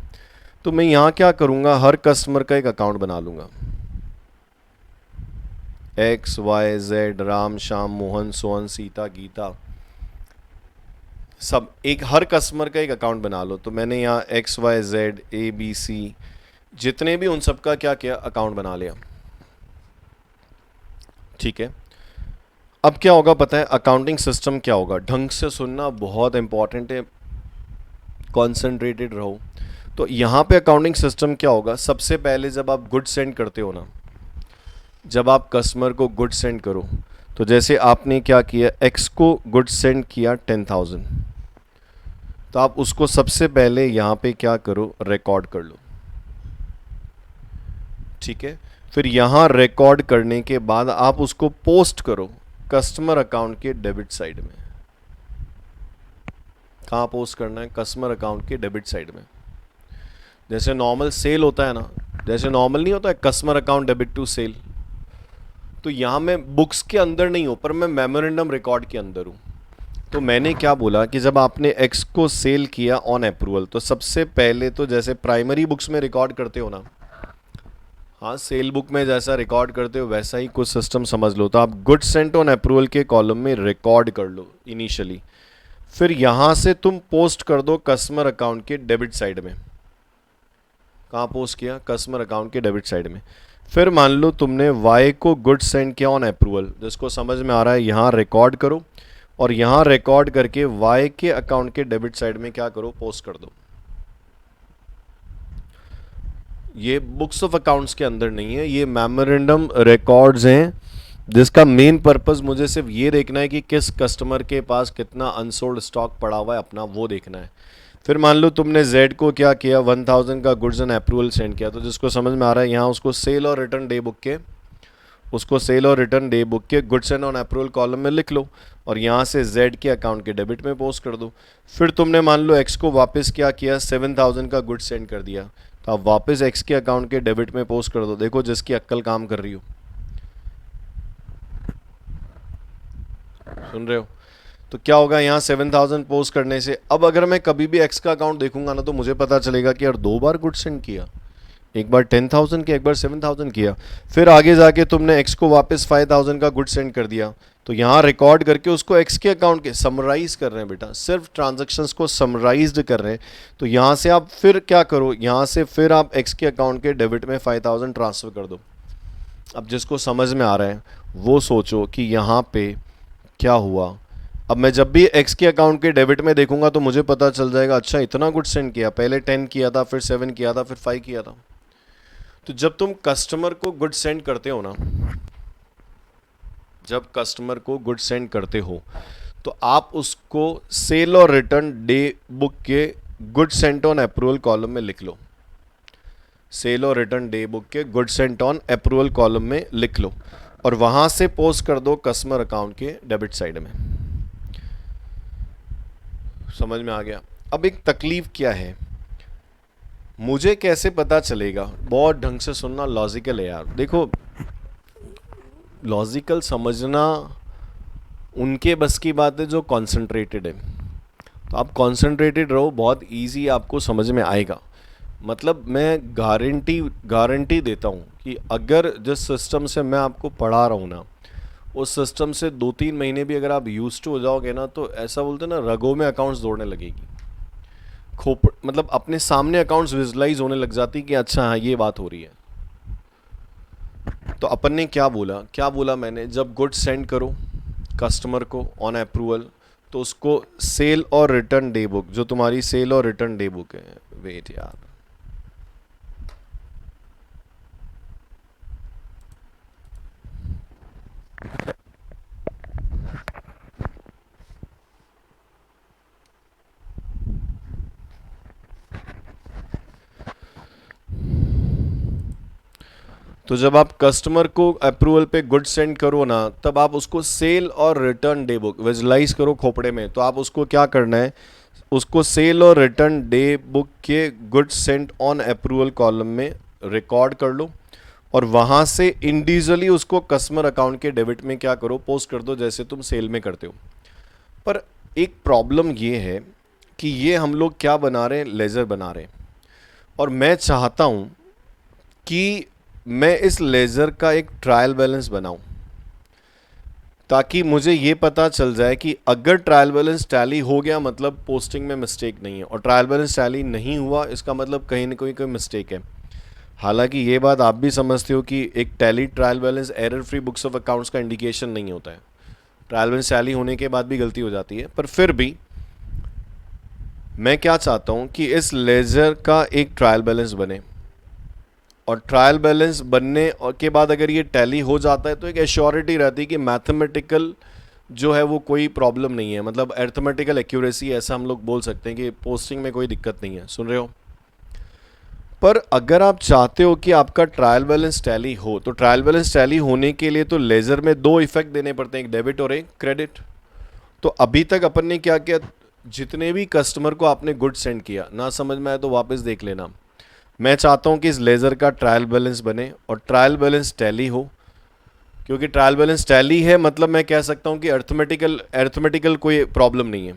तो मैं यहाँ क्या करूँगा, हर कस्टमर का एक अकाउंट बना लूँगा। X, Y, Z, Ram, Shyam, Mohan, Sohan, Sita, Gita, सब एक, हर कस्टमर का एक अकाउंट बना लो। तो मैंने यहाँ एक्स, वाई, जेड, ए, बी, सी, जितने भी उन सब का क्या किया, अकाउंट बना लिया। ठीक है। अब क्या होगा पता है, अकाउंटिंग सिस्टम क्या होगा, ढंग से सुनना बहुत इंपॉर्टेंट है, कॉन्सेंट्रेटेड रहो। तो यहाँ पे अकाउंटिंग सिस्टम क्या होगा, सबसे पहले जब आप गुड सेंड करते हो ना, जब आप कस्टमर को गुड सेंड करो, तो जैसे आपने क्या किया, एक्स को गुड सेंड किया 10,000, तो आप उसको सबसे पहले यहाँ पे क्या करो, रिकॉर्ड कर लो। ठीक है। फिर यहाँ रिकॉर्ड करने के बाद आप उसको पोस्ट करो कस्टमर अकाउंट के डेबिट साइड में। कहाँ पोस्ट करना है, कस्टमर अकाउंट के डेबिट साइड में। जैसे नॉर्मल सेल होता है ना, जैसे नॉर्मल नहीं होता है customer account debit to sale, तो यहाँ मैं बुक्स के अंदर नहीं हूँ, पर मैं मेमोरेंडम रिकॉर्ड के अंदर हूँ। तो मैंने क्या बोला कि जब आपने एक्स को सेल किया ऑन अप्रूवल, तो सबसे पहले तो जैसे प्राइमरी बुक्स में रिकॉर्ड करते हो ना, हाँ सेल बुक में जैसा रिकॉर्ड करते हो वैसा ही कुछ सिस्टम समझ लो। तो आप गुड सेंट ऑन अप्रूवल के कॉलम में रिकॉर्ड कर लो इनिशियली, फिर यहाँ से तुम पोस्ट कर दो कस्टमर अकाउंट के डेबिट साइड में। कहाँ पोस्ट किया, कस्टमर अकाउंट के डेबिट साइड में। फिर मान लो तुमने वाई को गुड सेंड किया ऑन अप्रूवल, जिसको समझ में आ रहा है यहाँ रिकॉर्ड करो, और यहाँ रिकॉर्ड करके वाई के अकाउंट के डेबिट साइड में क्या करो, पोस्ट कर दो। ये बुक्स ऑफ अकाउंट्स के अंदर नहीं है, ये मेमोरेंडम रिकॉर्ड्स हैं जिसका मेन पर्पस मुझे सिर्फ ये देखना है कि किस कस्टमर के पास कितना अनसोल्ड स्टॉक पड़ा हुआ है अपना, वो देखना है। फिर मान लो तुमने जेड को क्या किया, 1000 का गुड्स एंड अप्रूवल सेंड किया, तो जिसको समझ में आ रहा है यहाँ उसको सेल और रिटर्न डे बुक के goods and on approval column में लिख लो और यहाँ से जेड के अकाउंट के डेबिट में पोस्ट कर दो। फिर तुमने मान लो एक्स को वापस क्या किया, 7000 का गुड्स सेंड कर दिया, तो आप वापस एक्स के अकाउंट के डेबिट में पोस्ट कर दो। देखो जिसकी अक्ल काम कर रही हो, सुन रहे हो? तो क्या होगा यहाँ 7000 पोस्ट करने से, अब अगर मैं कभी भी एक्स का अकाउंट देखूंगा ना तो मुझे पता चलेगा कि यार 2 बार गुड सेंड किया, एक बार 10,000 किया, एक बार 7,000 किया। फिर आगे जाके तुमने एक्स को वापस 5,000 का गुड सेंड कर दिया, तो यहाँ रिकॉर्ड करके उसको एक्स के अकाउंट के समराइज कर रहे हैं बेटा, सिर्फ ट्रांजैक्शंस को समराइज्ड कर रहे हैं। तो यहाँ से आप फिर क्या करो, यहाँ से फिर आप एक्स के अकाउंट के डेबिट में 5,000 ट्रांसफ़र कर दो। अब जिसको समझ में आ रहा है वो सोचो कि यहाँ पे क्या हुआ। अब मैं जब भी एक्स के अकाउंट के डेबिट में देखूंगा तो मुझे पता चल जाएगा अच्छा इतना गुड सेंड किया, पहले 10 किया था, फिर 7 किया था, फिर 5 किया था। तो जब तुम कस्टमर को गुड सेंड करते हो ना, जब कस्टमर को गुड सेंड करते हो तो आप उसको सेल और रिटर्न डे बुक के good Saint on approval column में लिख लो। सेल और रिटर्न डे बुक के good Saint on approval column में लिख लो और वहां से पोस्ट कर दो कस्टमर अकाउंट के डेबिट साइड में। समझ में आ गया? अब एक तकलीफ क्या है, मुझे कैसे पता चलेगा? बहुत ढंग से सुनना, लॉजिकल है यार। देखो लॉजिकल समझना उनके बस की बात है जो कॉन्सेंट्रेटेड है। तो आप कॉन्सेंट्रेटेड रहो, बहुत इजी आपको समझ में आएगा। मतलब मैं गारंटी देता हूँ कि अगर जिस सिस्टम से मैं आपको पढ़ा रहा हूँ ना, उस सिस्टम से 2-3 महीने भी अगर आप यूज्ड टू हो जाओगे ना, तो ऐसा बोलते हैं ना, रगों में अकाउंट्स दौड़ने लगेगी। मतलब अपने सामने अकाउंट्स विजुलाइज होने लग जाती कि अच्छा हाँ ये बात हो रही है। तो अपन ने क्या बोला मैंने, जब गुड सेंड करो कस्टमर को ऑन अप्रूवल, तो उसको सेल और रिटर्न डे बुक, जो तुम्हारी सेल और रिटर्न डे बुक है, वेट यार, तो जब आप कस्टमर को अप्रूवल पे गुड सेंड करो ना, तब आप उसको सेल और रिटर्न डे बुक विजुलाइज करो खोपड़े में। तो आप उसको क्या करना है, उसको सेल और रिटर्न डे बुक के good Saint on approval column में रिकॉर्ड कर लो और वहाँ से इंडिविजुअली उसको कस्टमर अकाउंट के डेबिट में क्या करो, पोस्ट कर दो, जैसे तुम सेल में करते हो। पर एक प्रॉब्लम ये है कि ये हम लोग क्या बना रहे हैं, लेजर बना रहे हैं, और मैं चाहता हूँ कि मैं इस लेज़र का एक ट्रायल बैलेंस बनाऊं, ताकि मुझे ये पता चल जाए कि अगर ट्रायल बैलेंस टैली हो गया मतलब पोस्टिंग में मिस्टेक नहीं है, और ट्रायल बैलेंस टैली नहीं हुआ इसका मतलब कहीं ना कहीं कोई मिस्टेक है। हालांकि ये बात आप भी समझते हो कि एक tally trial balance error free books of accounts का इंडिकेशन नहीं होता है, ट्रायल बैलेंस टैली होने के बाद भी गलती हो जाती है। पर फिर भी मैं क्या चाहता हूँ कि इस लेज़र का एक ट्रायल बैलेंस बने, और ट्रायल बैलेंस बनने के बाद अगर ये टैली हो जाता है तो एक एश्योरिटी रहती है कि मैथमेटिकल जो है वो कोई प्रॉब्लम नहीं है, मतलब अर्थमेटिकल एक्यूरेसी, ऐसा हम लोग बोल सकते हैं कि पोस्टिंग में कोई दिक्कत नहीं है। सुन रहे हो? पर अगर आप चाहते हो कि आपका ट्रायल बैलेंस टैली हो, तो ट्रायल बैलेंस टैली होने के लिए तो लेज़र में 2 इफेक्ट देने पड़ते हैं, एक डेबिट और एक क्रेडिट। तो अभी तक अपन ने क्या किया, जितने भी कस्टमर को आपने गुड सेंड किया, ना समझ में आए तो वापस देख लेना। मैं चाहता हूं कि इस लेज़र का ट्रायल बैलेंस बने और ट्रायल बैलेंस टैली हो, क्योंकि ट्रायल बैलेंस टैली है मतलब मैं कह सकता हूं कि अर्थमेटिकल कोई प्रॉब्लम नहीं है,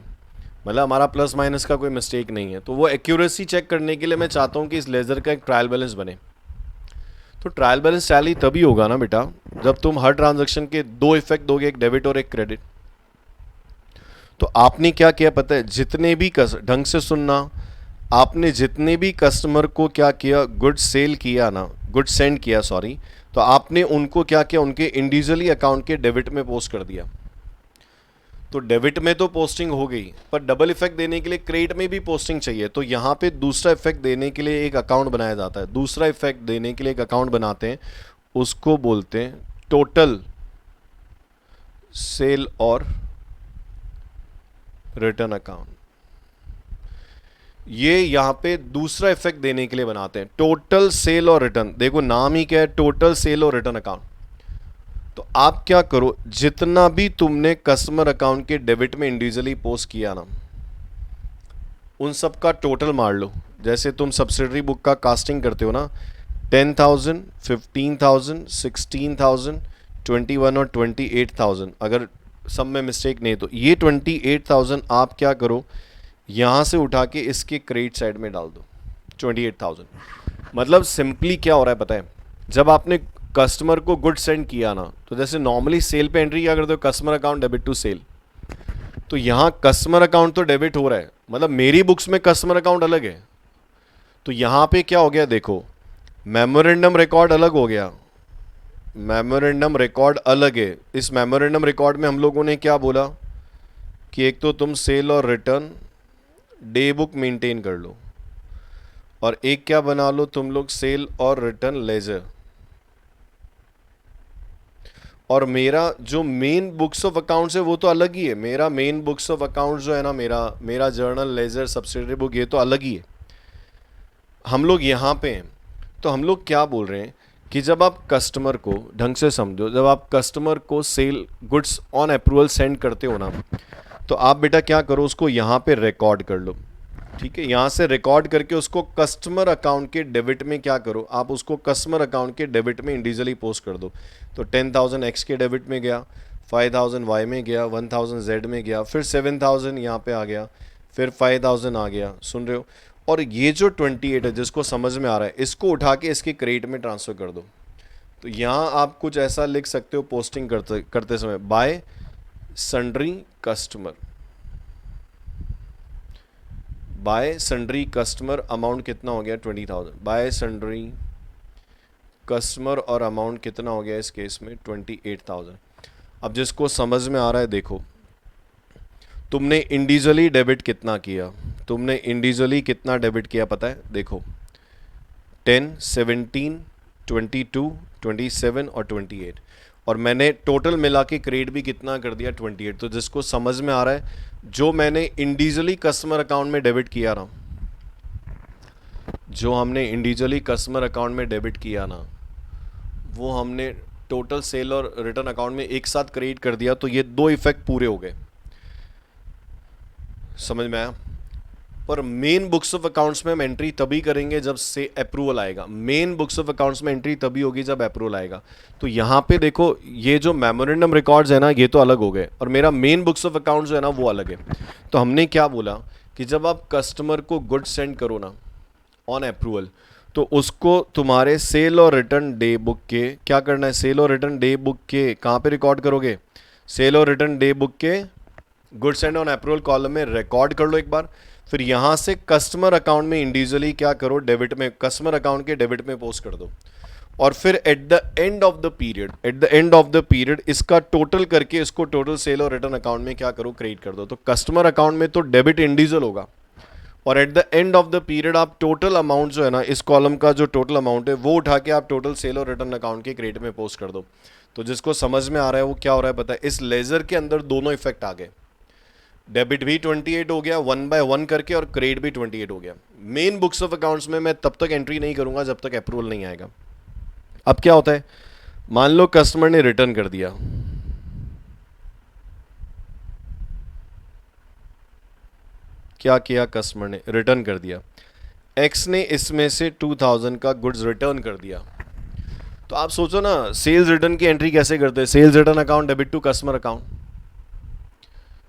मतलब हमारा प्लस माइनस का कोई मिस्टेक नहीं है। तो वो एक्यूरेसी चेक करने के लिए मैं चाहता हूं कि इस लेज़र का एक ट्रायल बैलेंस बने। तो ट्रायल बैलेंस टैली तभी होगा ना बेटा, जब तुम हर ट्रांजेक्शन के 2 इफेक्ट दोगे, एक डेबिट और एक क्रेडिट। तो आपने क्या किया पता है, जितने भी ढंग से सुनना, आपने जितने भी कस्टमर को क्या किया, गुड सेंड किया, तो आपने उनको क्या किया, उनके इंडिविजुअली अकाउंट के डेबिट में पोस्ट कर दिया। तो डेबिट में तो पोस्टिंग हो गई, पर डबल इफेक्ट देने के लिए क्रेडिट में भी पोस्टिंग चाहिए। तो यहाँ पे दूसरा इफेक्ट देने के लिए एक अकाउंट बनाया जाता है। दूसरा इफेक्ट देने के लिए एक अकाउंट बनाते हैं, उसको बोलते हैं टोटल सेल और रिटर्न अकाउंट। ये यहाँ पे दूसरा इफेक्ट देने के लिए बनाते हैं, टोटल सेल और रिटर्न। देखो नाम ही क्या है, टोटल सेल और रिटर्न अकाउंट। तो आप क्या करो, जितना भी तुमने कस्टमर अकाउंट के डेबिट में इंडिविजुअली पोस्ट किया ना, उन सब का टोटल मार लो। जैसे तुम सब्सिडरी बुक का कास्टिंग करते हो ना, 10,000, 15,000, 16,000, 21 और 28,000, अगर सब में मिस्टेक नहीं तो ये 28,000 आप क्या करो, यहाँ से उठा के इसके क्रेडिट साइड में डाल दो 28,000। मतलब सिंपली क्या हो रहा है पता है, जब आपने कस्टमर को गुड सेंड किया ना, तो जैसे नॉर्मली सेल पे एंट्री क्या करते हो, customer account debit to sale. तो यहाँ कस्टमर अकाउंट तो डेबिट हो रहा है, मतलब मेरी बुक्स में कस्टमर अकाउंट अलग है। तो यहाँ पे क्या हो गया देखो, मेमोरेंडम रिकॉर्ड अलग हो गया, मेमोरेंडम रिकॉर्ड अलग है। इस मेमोरेंडम रिकॉर्ड में हम लोगों ने क्या बोला कि एक तो तुम सेल और रिटर्न डे बुक मेंटेन कर लो, और एक क्या बना लो तुम लोग, सेल और रिटर्न लेजर। और मेरा जो मेन बुक्स ऑफ अकाउंट्स है वो तो अलग ही है। मेरा मेन बुक्स ऑफ अकाउंट्स जो है ना, मेरा जर्नल, लेजर, सब्सिडरी बुक, ये तो अलग ही है। हम लोग यहाँ पे हैं, तो हम लोग क्या बोल रहे हैं कि जब आप कस्टमर को ढंग से समझो, जब आप कस्टमर को sell goods on approval send करते हो ना, तो आप बेटा क्या करो, उसको यहाँ पे रिकॉर्ड कर लो। ठीक है, यहाँ से रिकॉर्ड करके उसको कस्टमर अकाउंट के डेबिट में क्या करो, आप उसको कस्टमर अकाउंट के डेबिट में इंडिविजुअली पोस्ट कर दो। तो 10,000 एक्स के डेबिट में गया, 5,000 वाई में गया, 1,000 जेड में गया, फिर 7,000 यहाँ पे आ गया, फिर 5,000 आ गया। सुन रहे हो? और ये जो 28 है, जिसको समझ में आ रहा है, इसको उठा के इसके क्रेडिट में ट्रांसफ़र कर दो। तो यहाँ आप कुछ ऐसा लिख सकते हो पोस्टिंग करते समय, bye sundry customer, bye sundry customer, amount कितना हो गया 20,000, बाय सन्ड्री कस्टमर, और अमाउंट कितना हो गया इस केस में 28,000। अब जिसको समझ में आ रहा है देखो, तुमने इंडिविजुअली डेबिट कितना किया, तुमने इंडिविजुअली कितना डेबिट किया पता है, देखो 10, 17, 22, 27 और 28, और मैंने टोटल मिला के क्रेडिट भी कितना कर दिया 28। तो जिसको समझ में आ रहा है, जो मैंने इंडिविजुअली कस्टमर अकाउंट में डेबिट किया ना, जो हमने इंडिविजुअली कस्टमर अकाउंट में डेबिट किया ना, वो हमने टोटल सेल और रिटर्न अकाउंट में एक साथ क्रेडिट कर दिया। तो ये दो इफेक्ट पूरे हो गए, समझ में आया? पर मेन बुक्स ऑफ अकाउंट्स में हम एंट्री तभी करेंगे जब से अप्रूवल आएगा। मेन बुक्स ऑफ अकाउंट्स में एंट्री तभी होगी जब अप्रूवल आएगा। तो यहाँ पे देखो, ये जो मेमोरेंडम रिकॉर्ड्स है ना, ये तो अलग हो गए, और मेरा मेन बुक्स ऑफ अकाउंट्स जो है ना, वो अलग है। तो हमने क्या बोला कि जब आप कस्टमर को गुड सेंड करो ना ऑन अप्रूवल, तो उसको तुम्हारे सेल और रिटर्न डे बुक के क्या करना है, सेल और रिटर्न डे बुक के कहाँ पे रिकॉर्ड करोगे, सेल और रिटर्न डे बुक के good sent on approval column में रिकॉर्ड कर लो एक बार। फिर यहाँ से कस्टमर अकाउंट में इंडिविजुअली क्या करो, डेबिट में, कस्टमर अकाउंट के डेबिट में पोस्ट कर दो। और फिर at the end of the period इसका टोटल करके इसको टोटल सेल और रिटर्न अकाउंट में क्या करो, क्रेडिट कर दो। तो कस्टमर अकाउंट में तो डेबिट इंडिविजुअल होगा, और at the end of the period आप टोटल अमाउंट जो है ना, इस कॉलम का जो टोटल अमाउंट है वो उठा के आप टोटल सेल और रिटर्न अकाउंट के क्रेडिट में पोस्ट कर दो। तो जिसको समझ में आ रहा है वो क्या हो रहा है पता है, इस लेजर के अंदर दोनों इफेक्ट आ गए, डेबिट भी 28 हो गया 1 by 1 करके, और क्रेडिट भी 28 हो गया। मेन बुक्स ऑफ अकाउंट्स में मैं तब तक एंट्री नहीं करूंगा जब तक अप्रूवल नहीं आएगा। अब क्या होता है, मान लो कस्टमर ने रिटर्न कर दिया, क्या किया, कस्टमर ने रिटर्न कर दिया, एक्स ने इसमें से 2000 का गुड्स रिटर्न कर दिया। तो आप सोचो ना, सेल्स रिटर्न की एंट्री कैसे करते हैं, sales return account debit to customer account,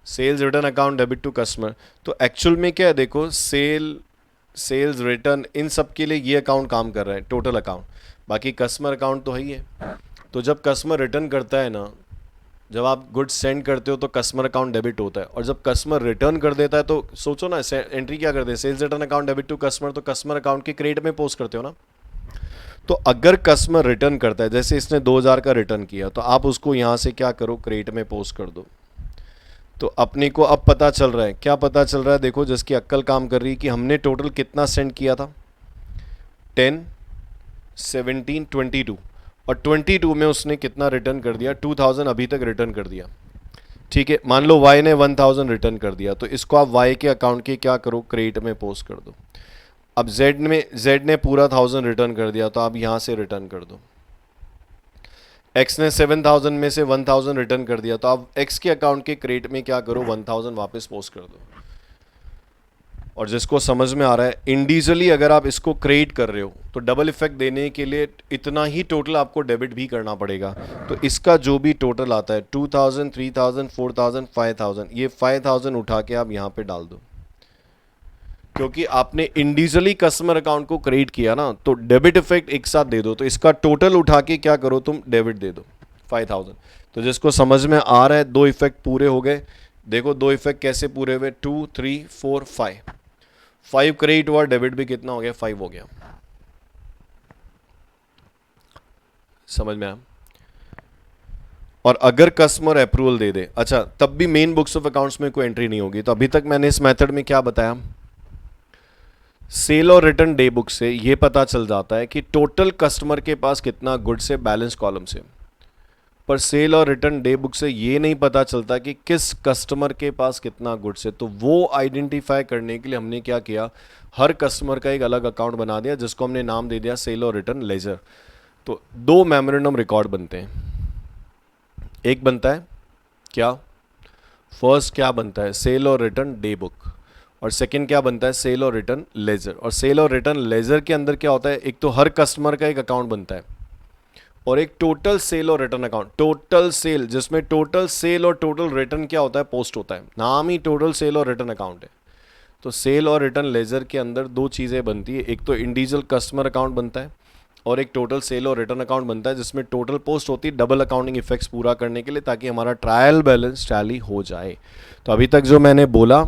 sales return account debit to customer. तो एक्चुअल में क्या है देखो, सेल्स रिटर्न इन सब के लिए ये अकाउंट काम कर रहा है, टोटल अकाउंट, बाकी कस्टमर अकाउंट तो है ही है। तो जब कस्टमर रिटर्न करता है ना, जब आप गुड्स सेंड करते हो तो कस्टमर अकाउंट डेबिट होता है, और जब कस्टमर रिटर्न कर देता है तो सोचो ना, एंट्री क्या करते हैं, sales return account debit to customer, तो कस्टमर अकाउंट के क्रेडिट में पोस्ट करते हो ना। तो अगर कस्टमर रिटर्न करता है, जैसे इसने 2000 का रिटर्न किया, तो आप उसको यहाँ से क्या करो, क्रेडिट में पोस्ट कर दो। तो अपने को अब पता चल रहा है, क्या पता चल रहा है, देखो जिसकी अक्ल काम कर रही है, कि हमने टोटल कितना सेंड किया था, 10, 17, 22, और 22 में उसने कितना रिटर्न कर दिया, 2000 अभी तक रिटर्न कर दिया। ठीक है, मान लो y ने 1000 रिटर्न कर दिया, तो इसको आप y के अकाउंट के क्या करो, क्रेडिट में पोस्ट कर दो। अब z ने पूरा 1000 रिटर्न कर दिया, तो आप यहां से रिटर्न कर दो। x ने 7000 में से 1000 रिटर्न कर दिया, तो आप x के अकाउंट के क्रेडिट में क्या करो, 1000 वापस पोस्ट कर दो। और जिसको समझ में आ रहा है, इंडिविजुअली अगर आप इसको क्रेडिट कर रहे हो तो डबल इफेक्ट देने के लिए इतना ही टोटल आपको डेबिट भी करना पड़ेगा। तो इसका जो भी टोटल आता है 2000, 3000, 4000, 5000, ये 5000 उठा के आप यहाँ पे डाल दो, क्योंकि आपने इंडिविजुअली कस्टमर अकाउंट को क्रेडिट किया ना, तो डेबिट इफेक्ट एक साथ दे दो। तो इसका टोटल उठा के क्या करो, तुम डेबिट दे दो 5000। तो जिसको समझ में आ रहा है, दो इफेक्ट पूरे हो गए। देखो दो इफेक्ट कैसे पूरे हुए, 2, 3, 4, 5 क्रेडिट हुआ, डेबिट भी कितना हो गया, 5 हो गया। समझ में आया? और अगर कस्टमर अप्रूवल दे दे, अच्छा, तब भी मेन बुक्स ऑफ अकाउंट्स में कोई एंट्री नहीं होगी। तो अभी तक मैंने इस मेथड में क्या बताया, सेल और रिटर्न डे बुक से ये पता चल जाता है कि टोटल कस्टमर के पास कितना गुड्स है बैलेंस कॉलम से, पर सेल और रिटर्न डे बुक से ये नहीं पता चलता कि किस कस्टमर के पास कितना गुड्स है। तो वो आइडेंटिफाई करने के लिए हमने क्या किया, हर कस्टमर का एक अलग अकाउंट बना दिया, जिसको हमने नाम दे दिया सेल और रिटर्न लेजर। तो दो मेमोरेंडम रिकॉर्ड बनते हैं, एक बनता है क्या, फर्स्ट क्या बनता है, सेल और रिटर्न डे बुक, और सेकंड क्या बनता है, सेल और रिटर्न लेजर। और सेल और रिटर्न लेजर के अंदर क्या होता है, एक तो हर कस्टमर का एक अकाउंट बनता है, और एक टोटल सेल और रिटर्न अकाउंट, टोटल सेल, जिसमें टोटल सेल और टोटल रिटर्न क्या होता है, पोस्ट होता है। नाम ही टोटल सेल और रिटर्न अकाउंट है। तो सेल और रिटर्न लेजर के अंदर दो चीज़ें बनती है, एक तो इंडिविजुअल कस्टमर अकाउंट बनता है, और एक टोटल सेल और रिटर्न अकाउंट बनता है, जिसमें टोटल पोस्ट होती है डबल अकाउंटिंग इफेक्ट्स पूरा करने के लिए, ताकि हमारा ट्रायल बैलेंस टैली हो जाए। तो अभी तक जो मैंने बोला,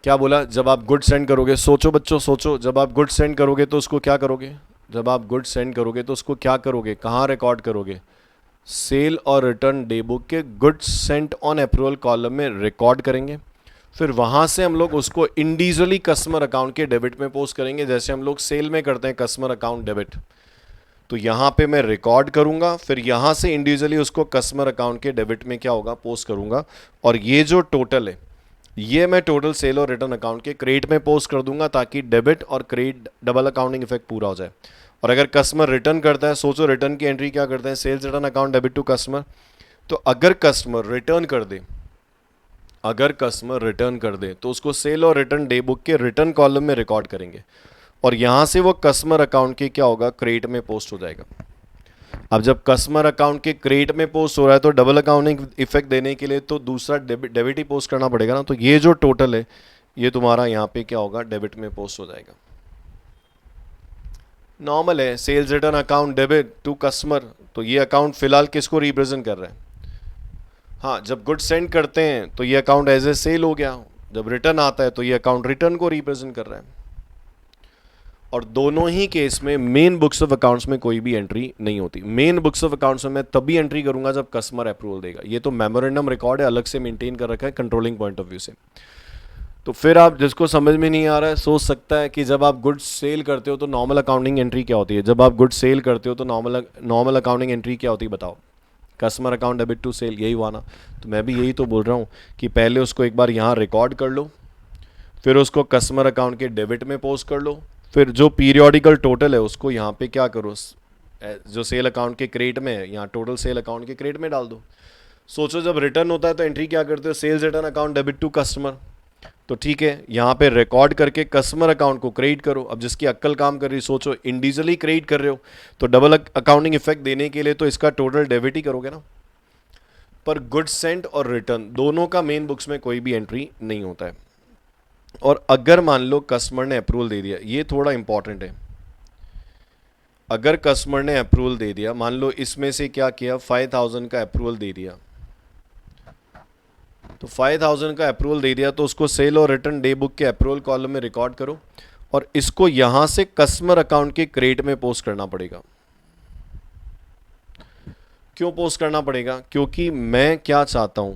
क्या बोला, जब आप गुड सेंड करोगे, सोचो बच्चों सोचो, जब आप गुड सेंड करोगे तो उसको क्या करोगे, जब आप गुड सेंड करोगे तो उसको क्या करोगे, कहाँ रिकॉर्ड करोगे, सेल और रिटर्न डे बुक के good Saint on approval column में रिकॉर्ड करेंगे। फिर वहाँ से हम लोग उसको इंडिविजुअली कस्टमर अकाउंट के डेबिट में पोस्ट करेंगे, जैसे हम लोग सेल में करते हैं कस्टमर अकाउंट डेबिट। तो यहाँ पे मैं रिकॉर्ड करूँगा, फिर यहाँ से इंडिविजुअली उसको कस्टमर अकाउंट के डेबिट में क्या होगा, पोस्ट करूँगा। और ये जो टोटल है, ये मैं टोटल सेल और रिटर्न अकाउंट के क्रेडिट में पोस्ट कर दूंगा, ताकि डेबिट और क्रेडिट डबल अकाउंटिंग इफेक्ट पूरा हो जाए। और अगर कस्टमर रिटर्न करता है, सोचो रिटर्न की एंट्री क्या करते हैं, sales return account debit to customer. तो अगर कस्टमर रिटर्न कर दे, अगर कस्टमर रिटर्न कर दे तो उसको सेल और रिटर्न डे बुक के रिटर्न कॉलम में रिकॉर्ड करेंगे, और यहां से वो कस्टमर अकाउंट के क्या होगा, क्रेडिट में पोस्ट हो जाएगा। अब जब कस्टमर अकाउंट के क्रेडिट में पोस्ट हो रहा है, तो डबल अकाउंटिंग इफेक्ट देने के लिए तो दूसरा डेबिट ही पोस्ट करना पड़ेगा ना। तो ये जो टोटल है, ये तुम्हारा यहाँ पे क्या होगा, डेबिट में पोस्ट हो जाएगा। नॉर्मल है, sales return account debit to customer, तो ये अकाउंट फिलहाल किसको रिप्रेजेंट कर रहा है, हाँ, जब गुड सेंड करते हैं तो ये अकाउंट एज ए सेल हो गया, जब रिटर्न आता है तो ये अकाउंट रिटर्न को रिप्रेजेंट कर रहा है। और दोनों ही केस में मेन बुक्स ऑफ अकाउंट्स में कोई भी एंट्री नहीं होती। मेन बुक्स ऑफ अकाउंट्स में मैं तभी एंट्री करूंगा जब कस्टमर अप्रूवल देगा। ये तो मेमोरेंडम रिकॉर्ड है, अलग से मेंटेन कर रखा है कंट्रोलिंग पॉइंट ऑफ व्यू से। तो फिर आप, जिसको समझ में नहीं आ रहा है, सोच सकता है कि जब आप गुड्स सेल करते हो तो नॉर्मल अकाउंटिंग एंट्री क्या होती है, जब आप गुड्स सेल करते हो तो नॉर्मल अकाउंटिंग एंट्री क्या होती है, बताओ। Customer account debit to sale, यही हुआ ना। तो मैं भी यही तो बोल रहा हूँ कि पहले उसको एक बार यहाँ रिकॉर्ड कर लो, फिर उसको कस्टमर अकाउंट के डेबिट में पोस्ट कर लो, फिर जो पीरियोडिकल टोटल है उसको यहाँ पे क्या करो, जो सेल अकाउंट के क्रेडिट में है, यहाँ टोटल सेल अकाउंट के क्रेडिट में डाल दो। सोचो जब रिटर्न होता है तो एंट्री क्या करते हो, sales return account debit to customer. तो ठीक है, यहाँ पे रिकॉर्ड करके कस्टमर अकाउंट को क्रेडिट करो। अब जिसकी अक्ल काम कर रही, सोचो इंडिविजुअली क्रेडिट कर रहे हो तो डबल अकाउंटिंग इफेक्ट देने के लिए तो इसका टोटल डेबिट ही करोगे ना। पर गुड सेंट और रिटर्न दोनों का मेन बुक्स में कोई भी एंट्री नहीं होता है। और अगर मान लो कस्टमर ने अप्रूवल दे दिया, ये थोड़ा इंपॉर्टेंट है, अगर कस्टमर ने अप्रूवल दे दिया, मान लो इसमें से क्या किया, 5000 का अप्रूवल दे दिया, तो 5000 का अप्रूवल दे दिया तो उसको सेल और रिटर्न डे बुक के अप्रूवल कॉलम में रिकॉर्ड करो, और इसको यहां से कस्टमर अकाउंट के क्रेडिट में पोस्ट करना पड़ेगा। क्यों पोस्ट करना पड़ेगा, क्योंकि मैं क्या चाहता हूं,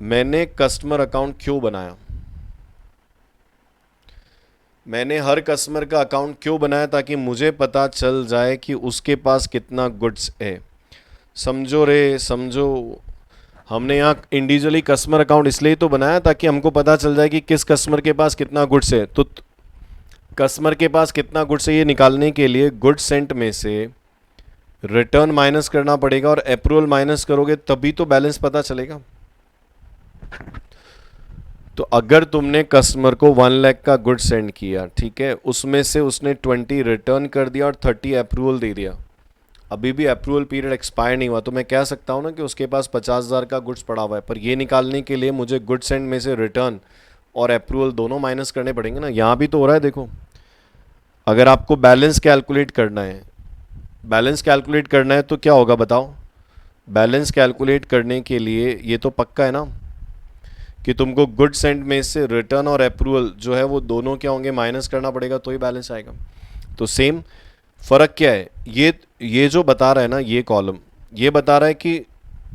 मैंने कस्टमर अकाउंट क्यों बनाया? मैंने हर कस्टमर का अकाउंट क्यों बनाया? ताकि मुझे पता चल जाए कि उसके पास कितना गुड्स है। समझो रे, समझो। हमने यहाँ इंडिविजुअली कस्टमर अकाउंट इसलिए तो बनाया ताकि हमको पता चल जाए कि किस कस्टमर के पास कितना गुड्स है। तो कस्टमर के पास कितना गुड्स है ये निकालने के लिए गुड्स सेंट में से रिटर्न माइनस करना पड़ेगा, और अप्रूवल माइनस करोगे तभी तो बैलेंस पता चलेगा। तो अगर तुमने कस्टमर को 1 लाख का गुड सेंड किया, ठीक है, उसमें से उसने 20 रिटर्न कर दिया और 30 अप्रूवल दे दिया, अभी भी अप्रूवल पीरियड एक्सपायर नहीं हुआ, तो मैं कह सकता हूँ ना कि उसके पास 50,000 का गुड्स पड़ा हुआ है। पर ये निकालने के लिए मुझे गुड सेंड में से रिटर्न और अप्रूवल दोनों माइनस करने पड़ेंगे ना। यहाँ भी तो हो रहा है, देखो। अगर आपको बैलेंस कैलकुलेट करना है, बैलेंस कैलकुलेट करना है तो क्या होगा बताओ? बैलेंस कैलकुलेट करने के लिए ये तो पक्का है ना कि तुमको गुड सेंड में से रिटर्न और अप्रूवल जो है वो दोनों क्या होंगे, माइनस करना पड़ेगा, तो ही बैलेंस आएगा। तो सेम फर्क क्या है, ये जो बता रहा है ना, ये कॉलम ये बता रहा है कि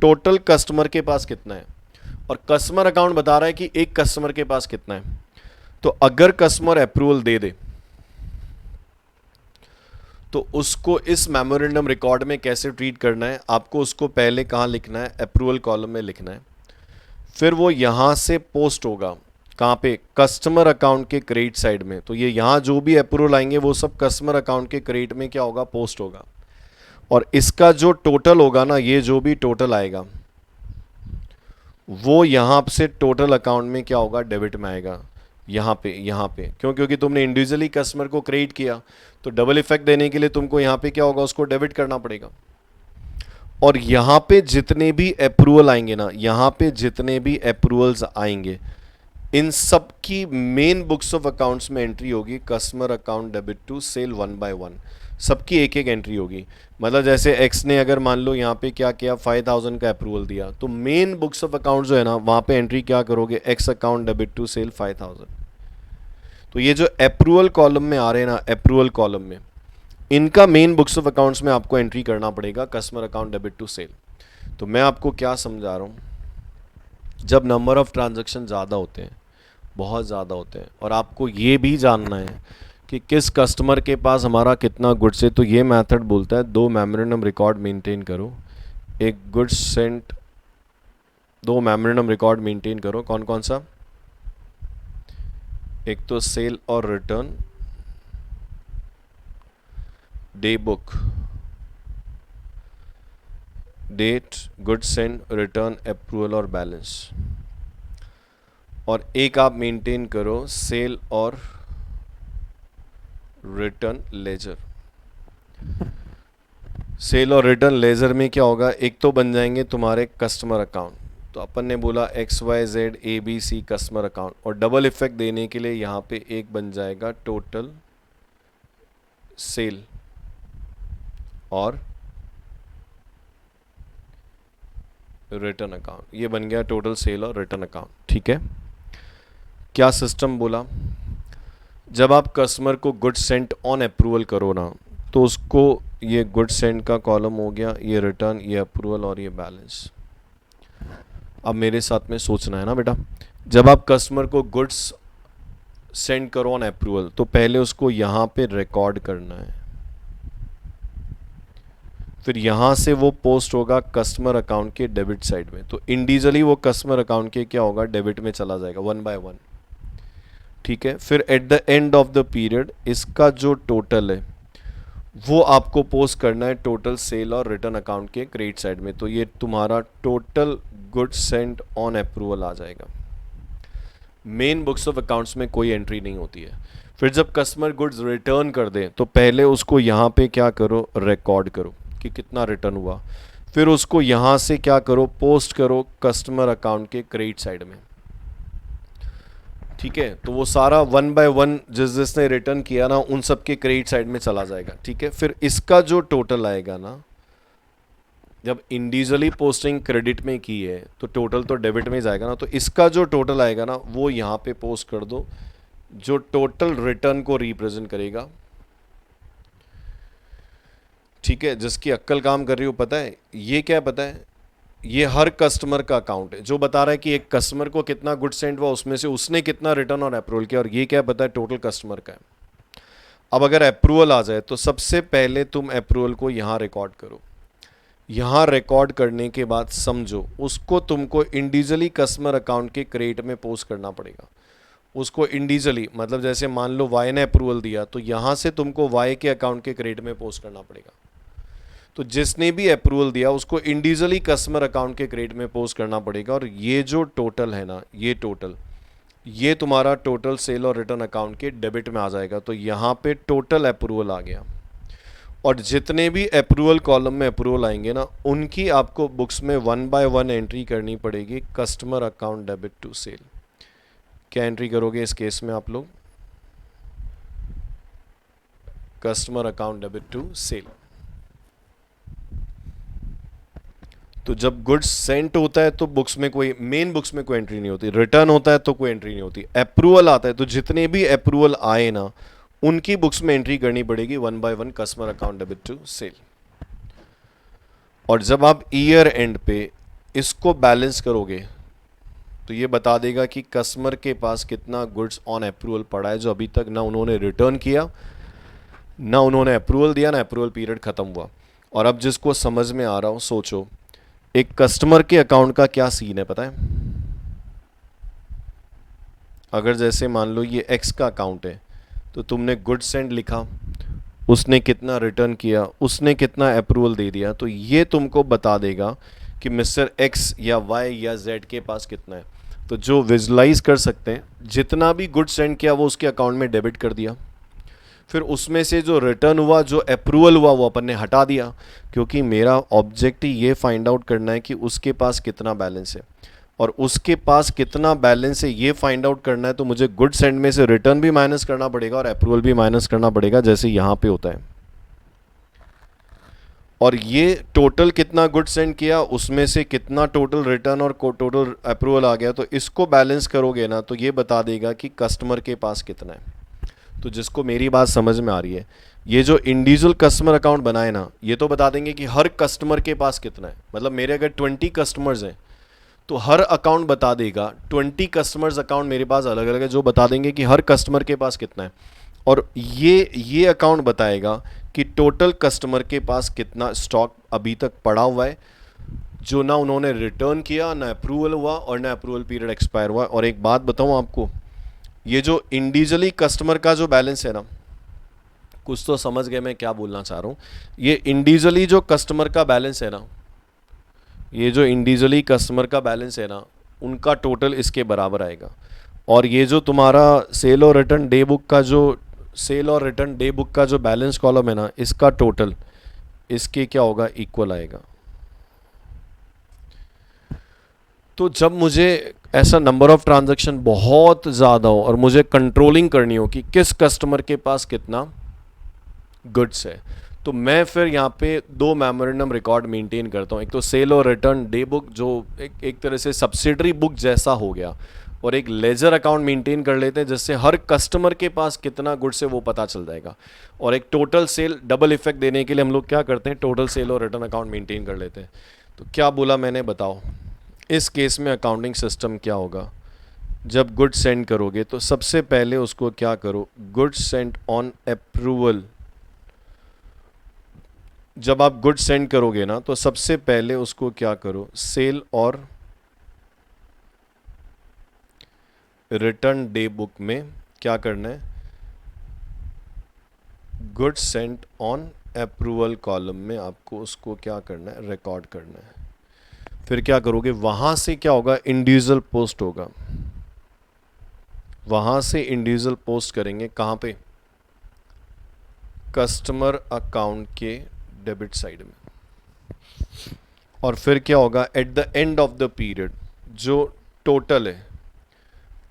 टोटल कस्टमर के पास कितना है, और कस्टमर अकाउंट बता रहा है कि एक कस्टमर के पास कितना है। तो अगर कस्टमर अप्रूवल दे दे तो उसको इस मेमोरेंडम रिकॉर्ड में कैसे ट्रीट करना है, आपको उसको पहले कहाँ लिखना है, अप्रूवल कॉलम में लिखना है। फिर वो यहाँ से पोस्ट होगा, कहाँ पे, कस्टमर अकाउंट के क्रेडिट साइड में। तो ये यहाँ जो भी अप्रूवल आएंगे वो सब कस्टमर अकाउंट के क्रेडिट में क्या होगा, पोस्ट होगा। और इसका जो टोटल होगा ना, ये जो भी टोटल आएगा वो यहाँ से टोटल अकाउंट में क्या होगा, डेबिट में आएगा। यहाँ पे क्यों? क्योंकि तुमने इंडिविजुअली कस्टमर को क्रेडिट किया, तो डबल इफेक्ट देने के लिए तुमको यहाँ पे क्या होगा, उसको डेबिट करना पड़ेगा। और यहाँ पे जितने भी अप्रूवल आएंगे ना, यहाँ पे जितने भी अप्रूवल्स आएंगे, इन सब की मेन बुक्स ऑफ अकाउंट्स में एंट्री होगी customer account debit to sale 1 by 1। सबकी एक एक एंट्री होगी। मतलब जैसे एक्स ने अगर मान लो यहाँ पे क्या किया, 5,000 का अप्रूवल दिया, तो मेन बुक्स ऑफ अकाउंट जो है ना, वहाँ पे एंट्री क्या करोगे, X account debit to sale 5,000। तो ये जो अप्रूवल कॉलम में आ रहे हैं ना, अप्रूवल कॉलम में इनका मेन बुक्स ऑफ अकाउंट्स में आपको एंट्री करना पड़ेगा customer account debit to sale. तो मैं आपको क्या समझा रहा हूँ, जब नंबर ऑफ ट्रांजैक्शन ज़्यादा होते हैं, बहुत ज़्यादा होते हैं, और आपको ये भी जानना है कि किस कस्टमर के पास हमारा कितना गुड्स है, तो ये मेथड बोलता है 2 मेमोरेंडम रिकॉर्ड मेंटेन करो। एक goods sent, 2 memorandum record maintain करो। कौन कौन सा? एक तो सेल और return, day book, date, good send, return, approval और बैलेंस। और एक आप मेंटेन करो सेल और रिटर्न लेजर। सेल और रिटर्न लेजर में क्या होगा, एक तो बन जाएंगे तुम्हारे कस्टमर अकाउंट, तो अपन ने बोला XYZ ABC कस्टमर अकाउंट, और डबल इफेक्ट देने के लिए यहाँ पे एक बन जाएगा टोटल सेल और रिटर्न अकाउंट। ये बन गया टोटल सेल और रिटर्न अकाउंट, ठीक है। क्या सिस्टम बोला, जब आप कस्टमर को गुड सेंट ऑन अप्रूवल करो ना, तो उसको ये गुड सेंट का कॉलम हो गया, ये रिटर्न, ये अप्रूवल और ये बैलेंस। अब मेरे साथ में सोचना है ना बेटा, जब आप कस्टमर को गुड्स सेंड करो ऑन अप्रूवल, तो पहले उसको यहाँ पे रिकॉर्ड करना है, फिर यहाँ से वो पोस्ट होगा कस्टमर अकाउंट के डेबिट साइड में। तो इंडिविजुअली वो कस्टमर अकाउंट के क्या होगा, डेबिट में चला जाएगा 1 by 1, ठीक है। फिर at the end of the period इसका जो टोटल है वो आपको पोस्ट करना है टोटल सेल और रिटर्न अकाउंट के क्रेडिट साइड में। तो ये तुम्हारा total goods sent on approval आ जाएगा। मेन बुक्स ऑफ अकाउंट्स में कोई एंट्री नहीं होती है। फिर जब कस्टमर गुड्स रिटर्न कर दें, तो पहले उसको यहाँ पे क्या करो, रिकॉर्ड करो कि कितना रिटर्न हुआ। फिर उसको यहाँ से क्या करो, पोस्ट करो कस्टमर अकाउंट के क्रेडिट साइड में, ठीक है। तो वो सारा 1 by 1 जिसने रिटर्न किया ना, उन सब के क्रेडिट साइड में चला जाएगा, ठीक है। फिर इसका जो टोटल आएगा ना, जब इंडिविजुअली पोस्टिंग क्रेडिट में की है तो टोटल तो डेबिट में जाएगा ना, तो इसका जो टोटल आएगा ना, वो यहाँ पे पोस्ट कर दो, जो टोटल रिटर्न को रिप्रेजेंट करेगा, ठीक है। जिसकी अक्ल काम कर रही हो, पता है ये क्या है, पता है, ये हर कस्टमर का अकाउंट है जो बता रहा है कि एक कस्टमर को कितना गुड सेंड हुआ, उसमें से उसने कितना रिटर्न और अप्रूवल किया, और ये क्या पता है टोटल कस्टमर का है। अब अगर अप्रूवल आ जाए तो सबसे पहले तुम अप्रूवल को यहाँ रिकॉर्ड करो। यहाँ रिकॉर्ड करने के बाद समझो उसको तुमको इंडिविजुअली कस्टमर अकाउंट के क्रेडिट में पोस्ट करना पड़ेगा। उसको इंडिविजुअली मतलब जैसे मान लो वाई ने अप्रूवल दिया तो यहाँ से तुमको वाई के अकाउंट के क्रेडिट में पोस्ट करना पड़ेगा। तो जिसने भी अप्रूवल दिया उसको इंडिविजुअली कस्टमर अकाउंट के क्रेडिट में पोस्ट करना पड़ेगा। और ये जो टोटल है ना, ये टोटल, ये तुम्हारा टोटल सेल और रिटर्न अकाउंट के डेबिट में आ जाएगा। तो यहाँ पे टोटल अप्रूवल आ गया, और जितने भी अप्रूवल कॉलम में अप्रूवल आएंगे ना, उनकी आपको बुक्स में 1 बाय 1 एंट्री करनी पड़ेगी, customer account debit to sale. क्या एंट्री करोगे इस केस में आप लोग? Customer account debit to sale. तो जब गुड्स सेंट होता है तो बुक्स में कोई, मेन बुक्स में कोई एंट्री नहीं होती। रिटर्न होता है तो कोई एंट्री नहीं होती। अप्रूवल आता है तो जितने भी अप्रूवल आए ना, उनकी बुक्स में एंट्री करनी पड़ेगी 1 by 1 customer account debit to sale. और जब आप ईयर एंड पे इसको बैलेंस करोगे तो ये बता देगा कि कस्टमर के पास कितना गुड्स ऑन अप्रूवल पड़ा है, जो अभी तक ना उन्होंने रिटर्न किया, ना उन्होंने अप्रूवल दिया, ना अप्रूवल पीरियड खत्म हुआ। और अब जिसको समझ में आ रहा हो सोचो, एक कस्टमर के अकाउंट का क्या सीन है पता है? अगर जैसे मान लो ये एक्स का अकाउंट है तो तुमने गुड सेंड लिखा, उसने कितना रिटर्न किया, उसने कितना अप्रूवल दे दिया, तो ये तुमको बता देगा कि मिस्टर एक्स या वाई या जेड के पास कितना है। तो जो विजुलाइज कर सकते हैं, जितना भी गुड सेंड किया वो उसके अकाउंट में डेबिट कर दिया, फिर उसमें से जो रिटर्न हुआ, जो अप्रूवल हुआ, वो अपन ने हटा दिया, क्योंकि मेरा ऑब्जेक्ट ही ये फाइंड आउट करना है कि उसके पास कितना बैलेंस है। और उसके पास कितना बैलेंस है ये फाइंड आउट करना है तो मुझे गुड सेंड में से रिटर्न भी माइनस करना पड़ेगा और अप्रूवल भी माइनस करना पड़ेगा, जैसे यहाँ पे होता है। और ये टोटल कितना गुड सेंड किया, उसमें से कितना टोटल रिटर्न और टोटल अप्रूवल आ गया, तो इसको बैलेंस करोगे ना तो ये बता देगा कि कस्टमर के पास कितना है। तो जिसको मेरी बात समझ में आ रही है, ये जो इंडिविजुअल कस्टमर अकाउंट बनाए ना, ये तो बता देंगे कि हर कस्टमर के पास कितना है। मतलब मेरे अगर 20 कस्टमर्स हैं तो हर अकाउंट बता देगा, 20 कस्टमर्स अकाउंट मेरे पास अलग अलग है, जो बता देंगे कि हर कस्टमर के पास कितना है। और ये अकाउंट बताएगा कि टोटल कस्टमर के पास कितना स्टॉक अभी तक पड़ा हुआ है, जो ना उन्होंने रिटर्न किया, ना अप्रूवल हुआ, और ना अप्रूवल पीरियड एक्सपायर हुआ। और एक बात बताऊं आपको, ये जो इंडिविजुअली कस्टमर का जो बैलेंस है ना, कुछ तो समझ गए मैं क्या बोलना चाह रहा हूँ। ये इंडिविजुअली जो कस्टमर का बैलेंस है ना, ये जो इंडिविजुअली कस्टमर का बैलेंस है ना, उनका टोटल इसके बराबर आएगा। और ये जो तुम्हारा सेल और रिटर्न डे बुक का जो बैलेंस कॉलम है ना, इसका टोटल इसके क्या होगा, इक्वल आएगा। तो जब मुझे ऐसा नंबर ऑफ ट्रांजैक्शन बहुत ज़्यादा हो और मुझे कंट्रोलिंग करनी हो कि किस कस्टमर के पास कितना गुड्स है, तो मैं फिर यहाँ पे 2 मेमोरेंडम रिकॉर्ड मेंटेन करता हूँ। एक तो सेल और रिटर्न डे बुक, जो एक तरह से सब्सिडरी बुक जैसा हो गया, और एक लेजर अकाउंट मेंटेन कर लेते हैं जिससे हर कस्टमर के पास कितना गुड्स है वो पता चल जाएगा। और एक टोटल सेल, डबल इफेक्ट देने के लिए हम लोग क्या करते हैं, टोटल सेल और रिटर्न अकाउंट मेंटेन कर लेते हैं। तो क्या बोला मैंने, बताओ इस केस में अकाउंटिंग सिस्टम क्या होगा? जब गुड सेंड करोगे तो सबसे पहले उसको क्या करो, गुड सेंड ऑन अप्रूवल। जब आप गुड सेंड करोगे ना तो सबसे पहले उसको क्या करो, सेल और रिटर्न डे बुक में क्या करना है, good Saint on approval column में आपको उसको क्या करना है, रिकॉर्ड करना है। फिर क्या करोगे, वहां से क्या होगा, इंडिविजुअल पोस्ट होगा। वहां से इंडिविजुअल पोस्ट करेंगे कहां पे, कस्टमर अकाउंट के डेबिट साइड में। और फिर क्या होगा, eight the end of the period जो टोटल है,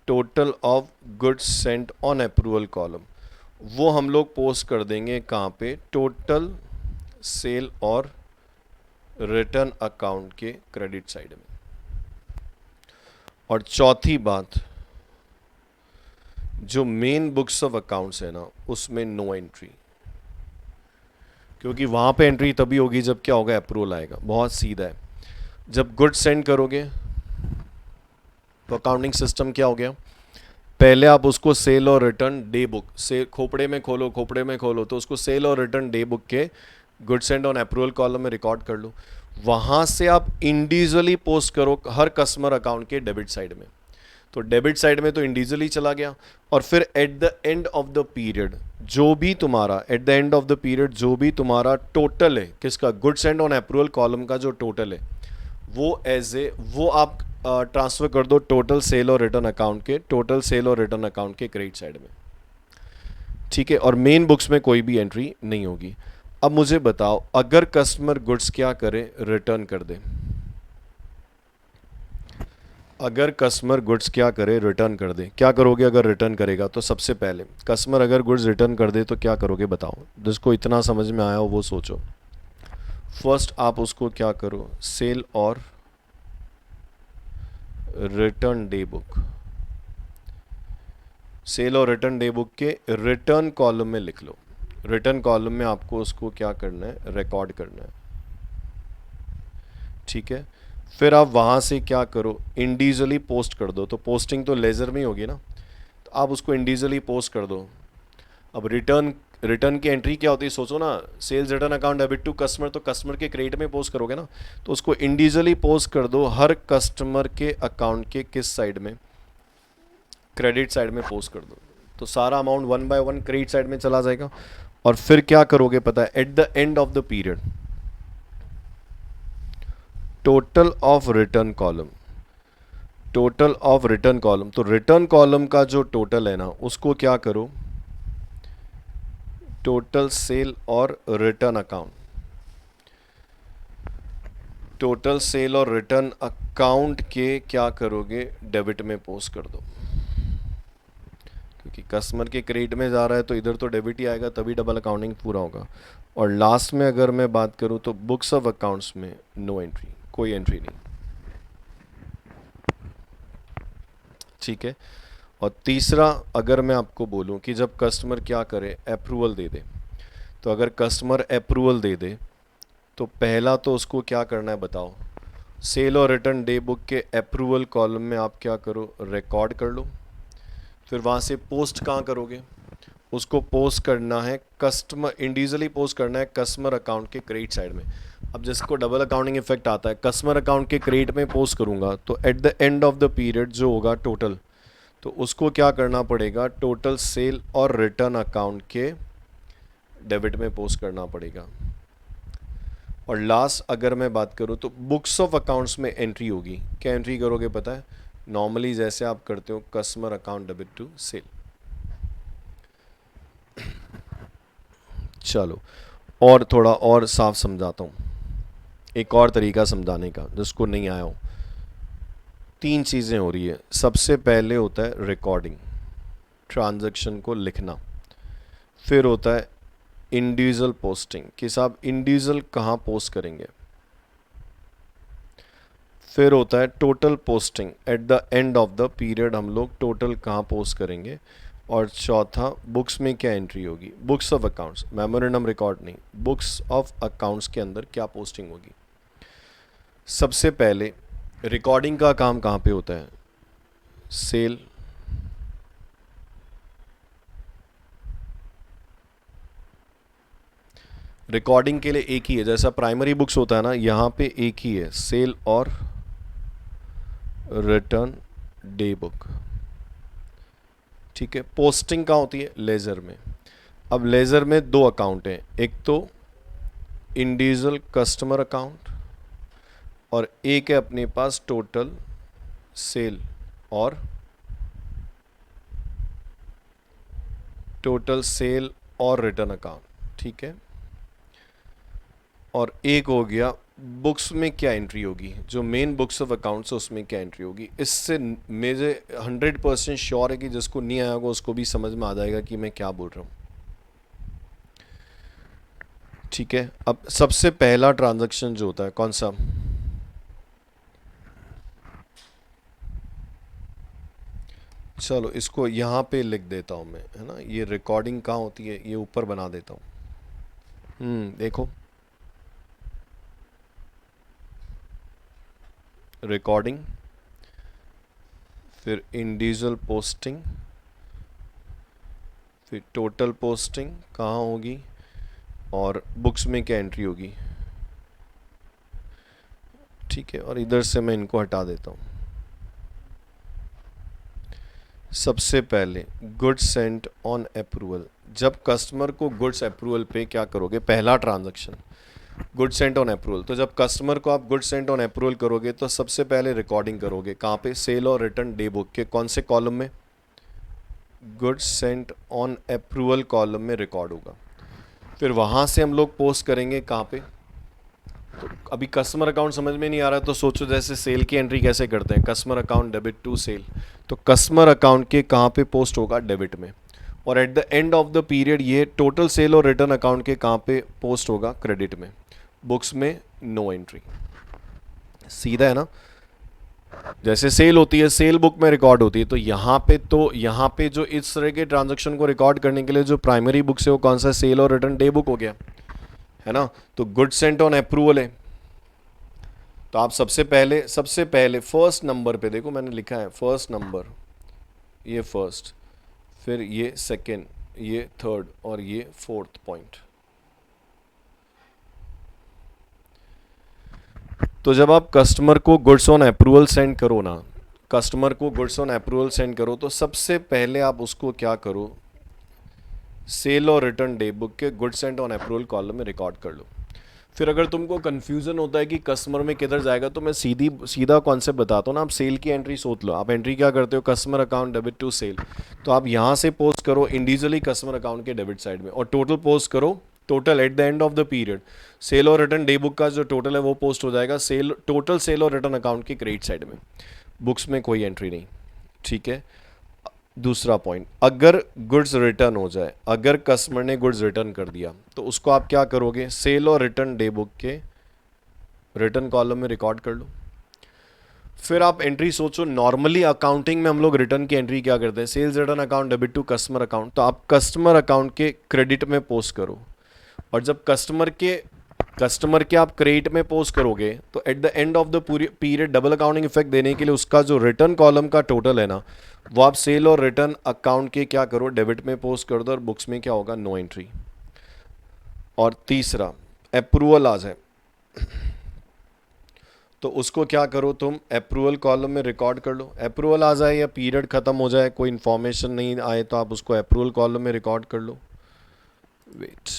total of goods sent on approval column, वो हम लोग पोस्ट कर देंगे कहाँ पे, टोटल सेल और रिटर्न अकाउंट के क्रेडिट साइड में। और चौथी बात, जो मेन बुक्स ऑफ अकाउंट्स है ना, उसमें नो एंट्री, क्योंकि वहां पे एंट्री तभी होगी जब क्या होगा, अप्रूवल आएगा। बहुत सीधा है। जब गुड सेंड करोगे तो अकाउंटिंग सिस्टम क्या हो गया, पहले आप उसको सेल और रिटर्न डे बुक से खोपड़े में खोलो तो उसको सेल और रिटर्न डे बुक के good sent on approval column में रिकॉर्ड कर लो। वहाँ से आप इंडिविजुअली पोस्ट करो हर कस्टमर अकाउंट के डेबिट साइड में। तो डेबिट साइड में तो इंडिविजुअली चला गया, और फिर at the end of the period जो भी तुम्हारा टोटल है किसका, good sent on approval column का जो टोटल है वो आप ट्रांसफर कर दो टोटल सेल और रिटर्न अकाउंट के क्रेडिट साइड में। ठीक है, और मेन बुक्स में कोई भी एंट्री नहीं होगी। अब मुझे बताओ, अगर कस्टमर गुड्स क्या करे, रिटर्न कर दे, क्या करोगे अगर रिटर्न करेगा? तो सबसे पहले कस्टमर अगर गुड्स रिटर्न कर दे तो क्या करोगे बताओ, जिसको इतना समझ में आया हो वो सोचो। फर्स्ट आप उसको क्या करो, सेल और रिटर्न डे बुक के रिटर्न कॉलम में लिख लो। रिटर्न कॉलम में आपको उसको क्या करना है, रिकॉर्ड करना है। ठीक है, फिर आप वहाँ से क्या करो, इंडिविजुअली पोस्ट कर दो। तो पोस्टिंग तो लेज़र में ही होगी ना, तो आप उसको इंडिविजुअली पोस्ट कर दो। अब रिटर्न की एंट्री क्या होती है, सोचो ना, sales return account debit to customer, तो कस्टमर के क्रेडिट में पोस्ट करोगे ना, तो उसको इंडिविजुअली पोस्ट कर दो हर कस्टमर के अकाउंट के किस साइड में, क्रेडिट साइड में पोस्ट कर दो। तो सारा अमाउंट 1 बाय 1 क्रेडिट साइड में चला जाएगा। और फिर क्या करोगे पता है, eight the end of the period total of return column, तो रिटर्न कॉलम का जो टोटल है ना उसको क्या करो, टोटल सेल और रिटर्न अकाउंट के क्या करोगे, डेबिट में पोस्ट कर दो। क्योंकि कस्टमर के क्रेडिट में जा रहा है तो इधर तो डेबिट ही आएगा, तभी डबल अकाउंटिंग पूरा होगा। और लास्ट में अगर मैं बात करूं तो बुक्स ऑफ अकाउंट्स में नो एंट्री, कोई एंट्री नहीं। ठीक है, और तीसरा अगर मैं आपको बोलूं कि जब कस्टमर क्या करे, अप्रूवल दे दे, तो अगर कस्टमर अप्रूवल दे दे तो पहला तो उसको क्या करना है बताओ, सेल और रिटर्न डे बुक के अप्रूवल कॉलम में आप क्या करो, रिकॉर्ड कर लो। फिर वहाँ से पोस्ट कहाँ करोगे, उसको पोस्ट करना है कस्टमर, इंडिविजुअली पोस्ट करना है कस्टमर अकाउंट के क्रेडिट साइड में। अब जिसको डबल अकाउंटिंग इफेक्ट आता है, कस्टमर अकाउंट के क्रेडिट में पोस्ट करूँगा तो eight the end of the period जो होगा टोटल, तो उसको क्या करना पड़ेगा, टोटल सेल और रिटर्न अकाउंट के डेबिट में पोस्ट करना पड़ेगा। और लास्ट अगर मैं बात करूं तो बुक्स ऑफ अकाउंट्स में एंट्री होगी। क्या एंट्री करोगे पता है, नॉर्मली जैसे आप करते हो customer account debit to sale. चलो और थोड़ा और साफ समझाता हूँ, एक और तरीका समझाने का जिसको नहीं आया हो। 3 चीज़ें हो रही है। सबसे पहले होता है रिकॉर्डिंग, ट्रांजैक्शन को लिखना। फिर होता है इंडिविजुअल पोस्टिंग कि साहब इंडिविजुअल कहाँ पोस्ट करेंगे। फिर होता है total posting, eight the end of the period हम लोग टोटल कहाँ पोस्ट करेंगे। और चौथा बुक्स में क्या एंट्री होगी, books of accounts, memorandum record नहीं, बुक्स ऑफ अकाउंट्स के अंदर क्या पोस्टिंग होगी। सबसे पहले रिकॉर्डिंग का काम कहाँ पे होता है, सेल रिकॉर्डिंग के लिए एक ही है, जैसा प्राइमरी बुक्स होता है ना, यहाँ पे एक ही है, सेल और रिटर्न डे बुक। ठीक है, पोस्टिंग कहाँ होती है, लेजर में। अब लेजर में 2 अकाउंट हैं, एक तो इंडिविजुअल कस्टमर अकाउंट और एक है अपने पास टोटल सेल और रिटर्न अकाउंट। ठीक है, और एक हो गया बुक्स में क्या एंट्री होगी, जो मेन बुक्स ऑफ अकाउंट्स है उसमें क्या एंट्री होगी। इससे मुझे 100% श्योर है कि जिसको नहीं आया होगा उसको भी समझ में आ जाएगा कि मैं क्या बोल रहा हूँ। ठीक है, अब सबसे पहला ट्रांजैक्शन जो होता है कौन सा, चलो इसको यहाँ पे लिख देता हूँ मैं, है ना। ये रिकॉर्डिंग कहाँ होती है, ये ऊपर बना देता हूँ। देखो रिकॉर्डिंग, फिर इंडिविजुअल पोस्टिंग, फिर टोटल पोस्टिंग कहाँ होगी, और बुक्स में क्या एंट्री होगी। ठीक है, और इधर से मैं इनको हटा देता हूँ। सबसे पहले गुड्स सेंट ऑन अप्रूवल, जब कस्टमर को गुड्स अप्रूवल पे क्या करोगे, पहला transaction good Saint on approval, तो जब कस्टमर को आप गुड सेंट ऑन अप्रूवल करोगे तो सबसे पहले रिकॉर्डिंग करोगे कहाँ पे, सेल और रिटर्न डे बुक के कौन से कॉलम में, good Saint on approval column में रिकॉर्ड होगा। फिर वहाँ से हम लोग पोस्ट करेंगे कहाँ पे, तो अभी कस्टमर अकाउंट समझ में नहीं आ रहा तो सोचो जैसे सेल की एंट्री कैसे करते हैं, customer account debit to sale, तो कस्टमर अकाउंट के कहाँ पे पोस्ट होगा, डेबिट में, और at the end of the period ये टोटल सेल और रिटर्न अकाउंट के कहाँ पे पोस्ट होगा, क्रेडिट में, बुक्स में नो एंट्री। सीधा है ना, जैसे सेल होती है सेल बुक में रिकॉर्ड होती है, तो यहाँ पे जो इस तरह के ट्रांजैक्शन को रिकॉर्ड करने के लिए जो प्राइमरी बुक्स है वो कौन सा, सेल और रिटर्न डे बुक हो गया, है ना। तो गुड सेंट ऑन अप्रूवल है, तो आप सबसे पहले फर्स्ट नंबर पे देखो, मैंने लिखा है फर्स्ट नंबर, ये फर्स्ट, फिर ये सेकंड, ये थर्ड, और ये फोर्थ पॉइंट। तो जब आप कस्टमर को गुड्स ऑन अप्रूवल सेंड करो ना, कस्टमर को गुड्स ऑन अप्रूवल सेंड करो, तो सबसे पहले आप उसको क्या करो, सेल और रिटर्न डे बुक के good Saint on approval column में रिकॉर्ड कर लो। फिर अगर तुमको कन्फ्यूज़न होता है कि कस्टमर में किधर जाएगा, तो मैं सीधा कॉन्सेप्ट बताता हूँ ना, आप सेल की एंट्री सोच लो, आप एंट्री क्या करते हो, customer account debit to sale, तो आप यहाँ से पोस्ट करो इंडिविजुअली कस्टमर अकाउंट के डेबिट साइड में, और टोटल पोस्ट करो, total at the end of the period sale और रिटर्न डे बुक का जो टोटल है वो पोस्ट हो जाएगा टोटल सेल और रिटर्न अकाउंट के क्रेडिट साइड में, बुक्स में कोई एंट्री नहीं। ठीक है, दूसरा पॉइंट, अगर गुड्स रिटर्न हो जाए, अगर कस्टमर ने गुड्स रिटर्न कर दिया, तो उसको आप क्या करोगे, सेल और रिटर्न डे बुक के रिटर्न कॉलम में रिकॉर्ड कर लो। फिर आप एंट्री सोचो, नॉर्मली अकाउंटिंग में हम लोग रिटर्न की एंट्री क्या करते हैं, sales return account debit to customer account, तो आप कस्टमर अकाउंट के क्रेडिट में पोस्ट करो, और जब कस्टमर के आप क्रेडिट में पोस्ट करोगे, तो eight the end of the period double accounting effect देने के लिए उसका जो रिटर्न कॉलम का टोटल है ना, वो आप सेल और रिटर्न अकाउंट के क्या करो, डेबिट में पोस्ट कर दो, और बुक्स में क्या होगा, नो एंट्री। और तीसरा, अप्रूवल आ जाए तो उसको क्या करो, तुम अप्रूवल कॉलम में रिकॉर्ड कर लो, अप्रूवल आ जाए या पीरियड खत्म हो जाए, कोई इन्फॉर्मेशन नहीं आए, तो आप उसको अप्रूवल कॉलम में रिकॉर्ड कर लो। वेट,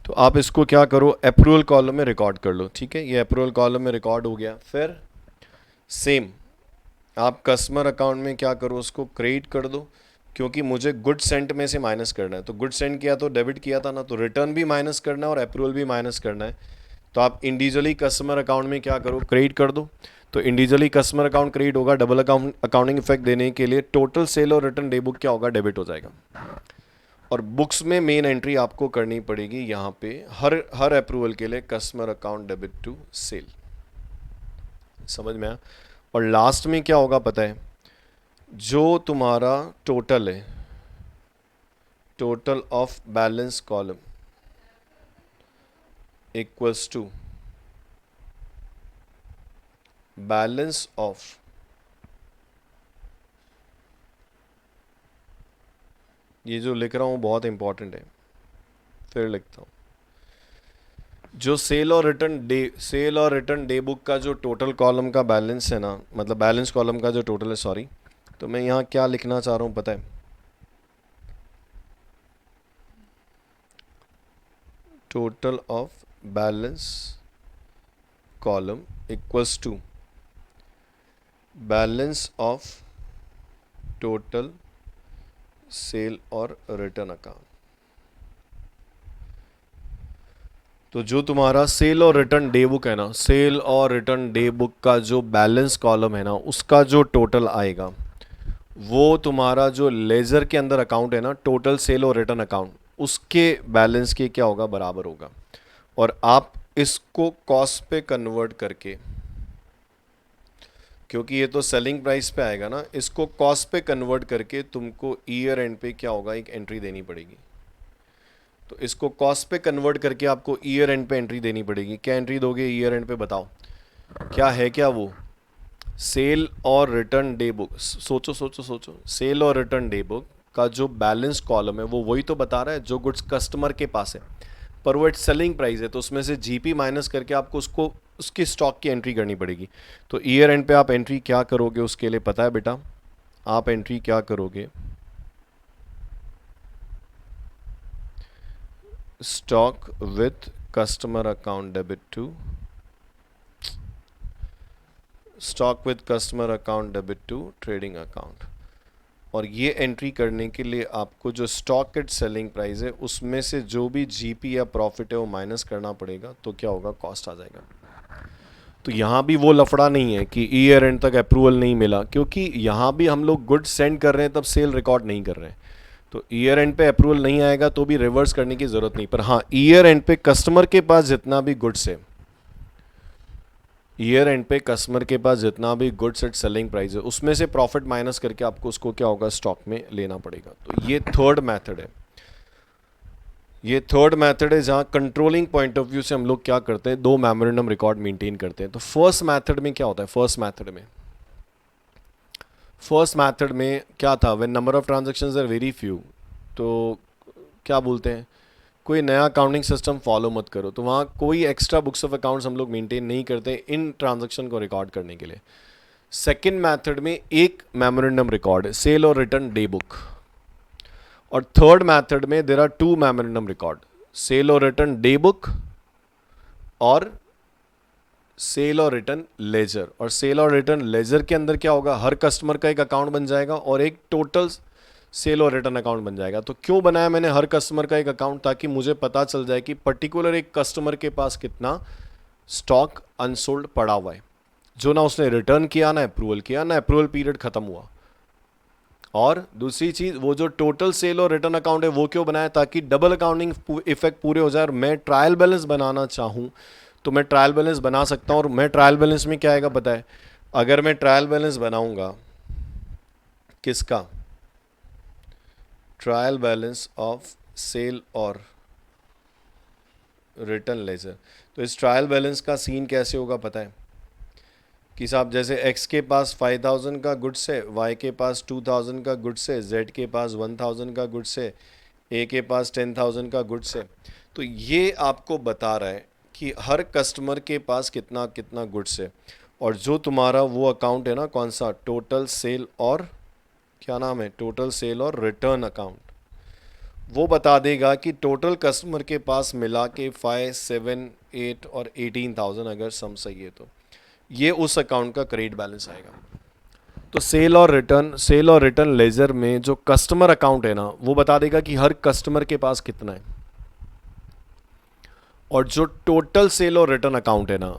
तो आप इसको क्या करो, अप्रूवल कॉलम में रिकॉर्ड कर लो। ठीक है, ये अप्रूवल कॉलम में रिकॉर्ड हो गया। फिर सेम आप कस्टमर अकाउंट में क्या करो, उसको क्रेडिट कर दो, क्योंकि मुझे गुड सेंट में से माइनस करना है, तो गुड सेंट किया तो डेबिट किया था ना, तो रिटर्न भी माइनस करना है और अप्रूवल भी माइनस करना है, तो आप इंडिविजुअली कस्टमर अकाउंट में क्या करो, क्रेडिट कर दो। तो इंडिविजुअली कस्टमर अकाउंट क्रेडिट होगा, डबल अकाउंटिंग इफेक्ट देने के लिए टोटल सेल और रिटर्न डे बुक क्या होगा, डेबिट हो जाएगा। और बुक्स में मेन एंट्री आपको करनी पड़ेगी यहाँ पे, हर अप्रूवल के लिए customer account debit to sale. समझ में आया। और लास्ट में क्या होगा पता है, जो तुम्हारा टोटल है, total of balance column equals to balance of ये जो लिख रहा हूँ बहुत इंपॉर्टेंट है, फिर लिखता हूँ, जो सेल और रिटर्न डे बुक का जो टोटल कॉलम का बैलेंस है ना, मतलब बैलेंस कॉलम का जो टोटल है, सॉरी, तो मैं यहाँ क्या लिखना चाह रहा हूँ पता है, total of balance column equals to balance of total sale और रिटर्न अकाउंट। तो जो तुम्हारा सेल और रिटर्न डे बुक है ना, सेल और रिटर्न डे बुक का जो बैलेंस कॉलम है ना, उसका जो टोटल आएगा, वो तुम्हारा जो लेजर के अंदर अकाउंट है ना, टोटल सेल और रिटर्न अकाउंट, उसके बैलेंस के क्या होगा, बराबर होगा। और आप इसको कॉस्ट पे कन्वर्ट करके, क्योंकि ये तो सेलिंग प्राइस पे आएगा ना, इसको कॉस्ट पे कन्वर्ट करके तुमको ईयर एंड पे क्या होगा, एक एंट्री देनी पड़ेगी। तो इसको कॉस्ट पे कन्वर्ट करके आपको ईयर एंड पे एंट्री देनी पड़ेगी। क्या एंट्री दोगे ईयर एंड पे, बताओ क्या है, क्या वो सेल और रिटर्न डे बुक। सोचो सोचो सोचो, सेल और रिटर्न डे बुक का जो बैलेंस कॉलम है वो वही तो बता रहा है जो गुड्स कस्टमर के पास है, पर वो सेलिंग प्राइस है, तो उसमें से जीपी माइनस करके आपको उसको उसकी स्टॉक की एंट्री करनी पड़ेगी। तो ईयर एंड पे आप एंट्री क्या करोगे, उसके लिए पता है बेटा, आप एंट्री क्या करोगे, stock with customer account debit to, stock with customer account debit to trading account. और ये एंट्री करने के लिए आपको जो स्टॉक एट सेलिंग प्राइस है उसमें से जो भी जीपी या प्रॉफिट है वो माइनस करना पड़ेगा, तो क्या होगा, कॉस्ट आ जाएगा। तो यहाँ भी वो लफड़ा नहीं है कि ईयर एंड तक अप्रूवल नहीं मिला, क्योंकि यहाँ भी हम लोग गुड्स सेंड कर रहे हैं तब सेल रिकॉर्ड नहीं कर रहे हैं। तो ईयर एंड पे अप्रूवल नहीं आएगा तो भी रिवर्स करने की ज़रूरत नहीं, पर हाँ ईयर एंड पे कस्टमर के पास जितना भी गुड्स है, ईयर एंड पे कस्टमर के पास जितना भी गुड्स एट सेलिंग प्राइस है उसमें से प्रॉफिट माइनस करके आपको उसको क्या होगा, स्टॉक में लेना पड़ेगा। तो ये थर्ड मेथड है, ये थर्ड मेथड है जहाँ कंट्रोलिंग पॉइंट ऑफ व्यू से हम लोग क्या करते हैं, दो मेमोरेंडम रिकॉर्ड मेंटेन करते हैं। तो फर्स्ट मेथड में क्या होता है, फर्स्ट मेथड में क्या था, when number of transactions are very few, तो क्या बोलते हैं, कोई नया अकाउंटिंग सिस्टम फॉलो मत करो, तो वहाँ कोई एक्स्ट्रा बुक्स ऑफ अकाउंट्स हम लोग मेंटेन नहीं करते इन ट्रांजैक्शन को रिकॉर्ड करने के लिए। सेकेंड मेथड में एक मेमोरेंडम रिकॉर्ड है, सेल और रिटर्न डे बुक। और थर्ड मेथड में there are two memorandum record, sale और रिटर्न डे बुक और सेल और रिटर्न लेजर। और सेल और रिटर्न लेजर के अंदर क्या होगा, हर कस्टमर का एक अकाउंट बन जाएगा और एक टोटल सेल और रिटर्न अकाउंट बन जाएगा। तो क्यों बनाया मैंने हर कस्टमर का एक अकाउंट, ताकि मुझे पता चल जाए कि पर्टिकुलर एक कस्टमर के पास कितना स्टॉक अनसोल्ड पड़ा हुआ है, जो ना उसने रिटर्न किया, ना अप्रूवल किया, ना अप्रूवल पीरियड खत्म हुआ। और दूसरी चीज़, वो जो टोटल सेल और रिटर्न अकाउंट है वो क्यों बनाया, ताकि डबल अकाउंटिंग इफेक्ट पूरे हो जाए। और मैं ट्रायल बैलेंस बनाना चाहूँ तो मैं ट्रायल बैलेंस बना सकता हूँ। और मैं ट्रायल बैलेंस में क्या आएगा पता है, अगर मैं ट्रायल बैलेंस बनाऊंगा, किसका, ट्रायल बैलेंस ऑफ सेल और रिटर्न लेजर, तो इस ट्रायल बैलेंस का सीन कैसे होगा पता है कि साहब, जैसे x के पास 5000 का गुड्स है, y के पास 2000 का गुड्स है, z के पास 1000 का गुड्स है, a के पास 10,000 का गुड्स है। तो ये आपको बता रहा है कि हर कस्टमर के पास कितना कितना गुड्स है। और जो तुम्हारा वो अकाउंट है ना, कौन सा, टोटल सेल और क्या नाम है, टोटल सेल और रिटर्न अकाउंट, वो बता देगा कि टोटल कस्टमर के पास मिला के 5, 7, 8 और 18,000 अगर सम सही है तो ये उस अकाउंट का क्रेडिट बैलेंस आएगा। तो सेल और रिटर्न लेजर में जो कस्टमर अकाउंट है ना, वो बता देगा कि हर कस्टमर के पास कितना है। और जो टोटल सेल और रिटर्न अकाउंट है ना,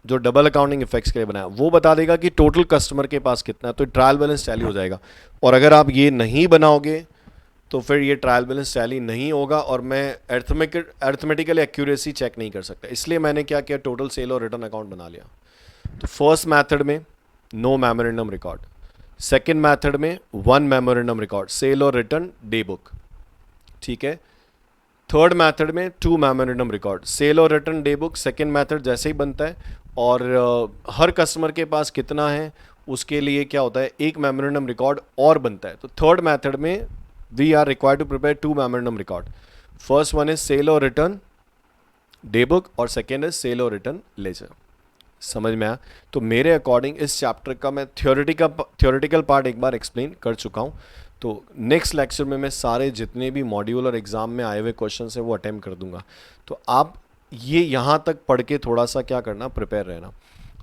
जो डबल अकाउंटिंग इफेक्ट्स के लिए बनाया, वो बता देगा कि टोटल कस्टमर के पास कितना है। तो ट्रायल बैलेंस टैली हो जाएगा। और अगर आप ये नहीं बनाओगे तो फिर ये ट्रायल बैलेंस टैली नहीं होगा और मैं अर्थमेटिकल एक्यूरेसी चेक नहीं कर सकता। इसलिए मैंने क्या किया, टोटल सेल और रिटर्न अकाउंट बना लिया। तो फर्स्ट मेथड में no memorandum record, second method में 1 मेमोरेंडम रिकॉर्ड, सेल और रिटर्न डे बुक, ठीक है। थर्ड मेथड में 2 मेमोरेंडम रिकॉर्ड, सेल और return day book, second method जैसे ही बनता है। और हर कस्टमर के पास कितना है उसके लिए क्या होता है, एक मेमोरेंडम रिकॉर्ड और बनता है। तो थर्ड मेथड में we are required to prepare 2 memorandum record. First one is sale और रिटर्न डे बुक और सेकेंड इज सेल और रिटर्न लेजर। समझ में आया? तो मेरे अकॉर्डिंग इस चैप्टर का मैं थ्योरेटिकल पार्ट एक बार एक्सप्लेन कर चुका हूँ। तो नेक्स्ट लेक्चर में मैं सारे जितने भी मॉड्यूल और एग्ज़ाम में आए हुए क्वेश्चन है वो अटेम्प्ट कर दूंगा। तो आप ये यहाँ तक पढ़ के थोड़ा सा क्या करना, प्रिपेयर रहना।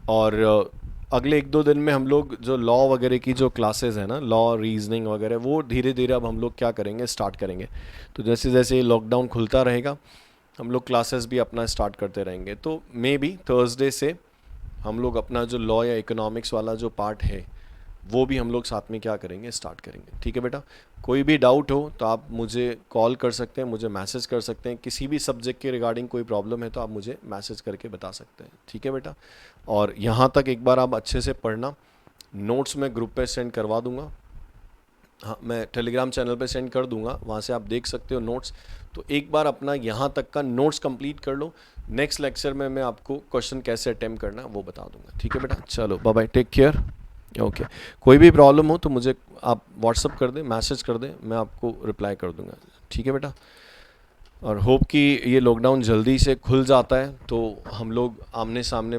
और अगले 1-2 दिन में हम लोग जो लॉ वगैरह की जो क्लासेस हैं ना, लॉ रीजनिंग वगैरह, वो धीरे धीरे अब हम लोग क्या करेंगे, स्टार्ट करेंगे। तो जैसे जैसे लॉकडाउन खुलता रहेगा हम लोग क्लासेस भी अपना स्टार्ट करते रहेंगे। तो मे बी थर्सडे से हम लोग अपना जो लॉ या इकोनॉमिक्स वाला जो पार्ट है वो भी हम लोग साथ में क्या करेंगे, स्टार्ट करेंगे। ठीक है बेटा, कोई भी डाउट हो तो आप मुझे कॉल कर सकते हैं, मुझे मैसेज कर सकते हैं। किसी भी सब्जेक्ट के रिगार्डिंग कोई प्रॉब्लम है तो आप मुझे मैसेज करके बता सकते हैं। ठीक है बेटा, और यहाँ तक एक बार आप अच्छे से पढ़ना नोट्स मैं ग्रुप पे सेंड करवा दूंगा, हाँ मैं टेलीग्राम चैनल पे सेंड कर दूंगा, वहाँ से आप देख सकते हो नोट्स। तो एक बार अपना यहाँ तक का नोट्स कंप्लीट कर लो, नेक्स्ट लेक्चर में मैं आपको क्वेश्चन कैसे अटेम्प्ट करना है वो बता दूंगा। ठीक है बेटा, चलो bye bye, take care. Okay, कोई भी प्रॉब्लम हो तो मुझे आप व्हाट्सअप कर दें, मैसेज कर दें, मैं आपको रिप्लाई कर दूंगा। ठीक है बेटा, और होप कि ये लॉकडाउन जल्दी से खुल जाता है तो हम लोग आमने सामने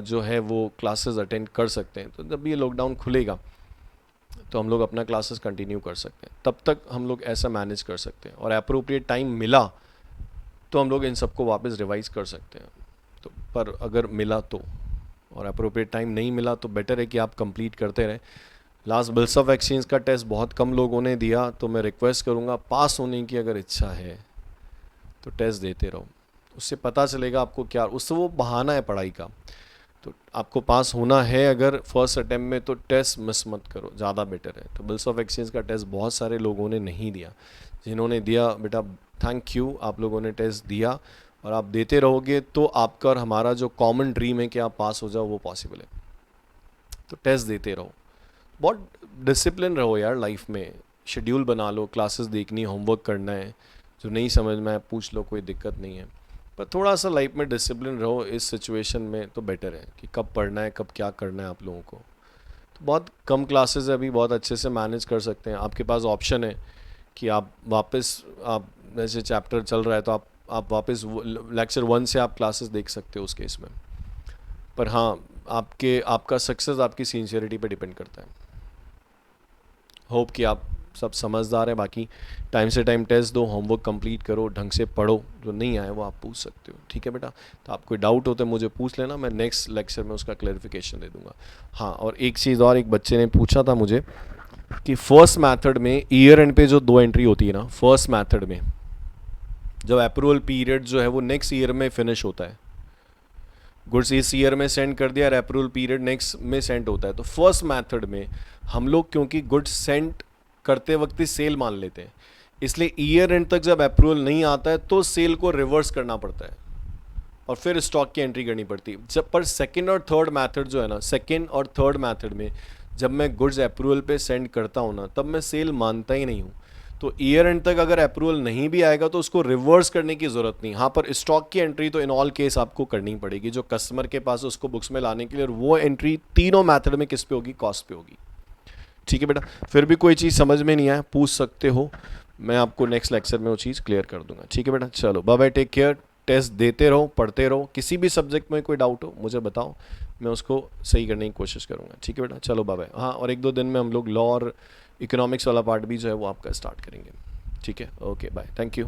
जो है वो क्लासेस अटेंड कर सकते हैं। तो जब ये लॉकडाउन खुलेगा तो हम लोग अपना क्लासेस कंटिन्यू कर सकते हैं, तब तक हम लोग ऐसा मैनेज कर सकते हैं, और अप्रोप्रिएट टाइम मिला तो हम लोग इन सबको वापस रिवाइज कर सकते हैं। तो पर अगर मिला तो, और अप्रोप्रिएट टाइम नहीं मिला तो बेटर है कि आप कंप्लीट करते रहें। लास्ट बिल्स ऑफ एक्सचेंज का टेस्ट बहुत कम लोगों ने दिया, तो मैं रिक्वेस्ट करूँगा पास होने की अगर इच्छा है तो टेस्ट देते रहो, उससे पता चलेगा आपको क्या, उससे वो बहाना है पढ़ाई का। तो आपको पास होना है अगर फर्स्ट अटेम्प्ट में, तो टेस्ट मिस मत करो, ज़्यादा बेटर है। तो बिल्स ऑफ एक्सचेंज का टेस्ट बहुत सारे लोगों ने नहीं दिया, जिन्होंने दिया बेटा थैंक यू, आप लोगों ने टेस्ट दिया और आप देते रहोगे तो आपका और हमारा जो कॉमन ड्रीम है कि आप पास हो जाओ वो पॉसिबल है। तो टेस्ट देते रहो, बहुत डिसिप्लिन रहो यार लाइफ में, शेड्यूल बना लो, क्लासेस देखनी, होमवर्क करना है, जो नहीं समझ में आए पूछ लो, कोई दिक्कत नहीं है। पर थोड़ा सा लाइफ में डिसिप्लिन रहो इस सिचुएशन में, तो बेटर है कि कब पढ़ना है कब क्या करना है आप लोगों को। तो बहुत कम क्लासेस है अभी, बहुत अच्छे से मैनेज कर सकते हैं। आपके पास ऑप्शन है कि आप वापस, आप जैसे चैप्टर चल रहा है तो आप वापस लेक्चर 1 से आप क्लासेस देख सकते हो उस केस में। पर हाँ, आपका सक्सेस आपकी सिंसियरिटी पे डिपेंड करता है। होप कि आप सब समझदार हैं। बाकी टाइम से टाइम टेस्ट दो, होमवर्क कंप्लीट करो, ढंग से पढ़ो, जो नहीं आए वो आप पूछ सकते हो। ठीक है बेटा, तो आप कोई डाउट हो तो मुझे पूछ लेना, मैं नेक्स्ट लेक्चर में उसका क्लैरिफिकेशन दे दूंगा। हाँ, और एक चीज़ और, एक बच्चे ने पूछा था मुझे कि फर्स्ट मेथड में ईयर एंड पे जो 2 एंट्री होती है ना, फर्स्ट मेथड में जब अप्रूवल पीरियड जो है वो नेक्स्ट ईयर में फिनिश होता है, गुड्स इस ईयर में सेंड कर दिया और अप्रूवल पीरियड नेक्स्ट में सेंड होता है, तो फर्स्ट मेथड में हम लोग क्योंकि गुड्स सेंड करते वक्त ही सेल मान लेते हैं, इसलिए ईयर एंड तक जब अप्रूवल नहीं आता है तो सेल को रिवर्स करना पड़ता है और फिर स्टॉक की एंट्री करनी पड़ती है। जब पर सेकंड और थर्ड मेथड जो है ना, सेकंड और थर्ड मेथड में जब मैं गुड्स अप्रूवल पे सेंड करता हूँ ना, तब मैं सेल मानता ही नहीं हूँ। तो ईयर एंड तक अगर अप्रूवल नहीं भी आएगा तो उसको रिवर्स करने की ज़रूरत नहीं। हाँ, पर स्टॉक की एंट्री तो इन ऑल केस आपको करनी पड़ेगी जो कस्टमर के पास उसको बुक्स में लाने के लिए, और वो एंट्री तीनों मेथड में किस पे होगी, कॉस्ट पे होगी। ठीक है बेटा, फिर भी कोई चीज़ समझ में नहीं आया पूछ सकते हो, मैं आपको नेक्स्ट लेक्चर में वो चीज़ क्लियर कर दूंगा। ठीक है बेटा, चलो bye bye, take care. Test देते रहो, पढ़ते रहो, किसी भी सब्जेक्ट में कोई डाउट हो मुझे बताओ, मैं उसको सही करने की कोशिश करूँगा। ठीक है बेटा, चलो बाय बाय। हाँ, और 1-2 दिन में हम लोग लॉ और इकोनॉमिक्स वाला पार्ट भी जो है वो आपका स्टार्ट करेंगे। ठीक है, ओके बाय, थैंक यू।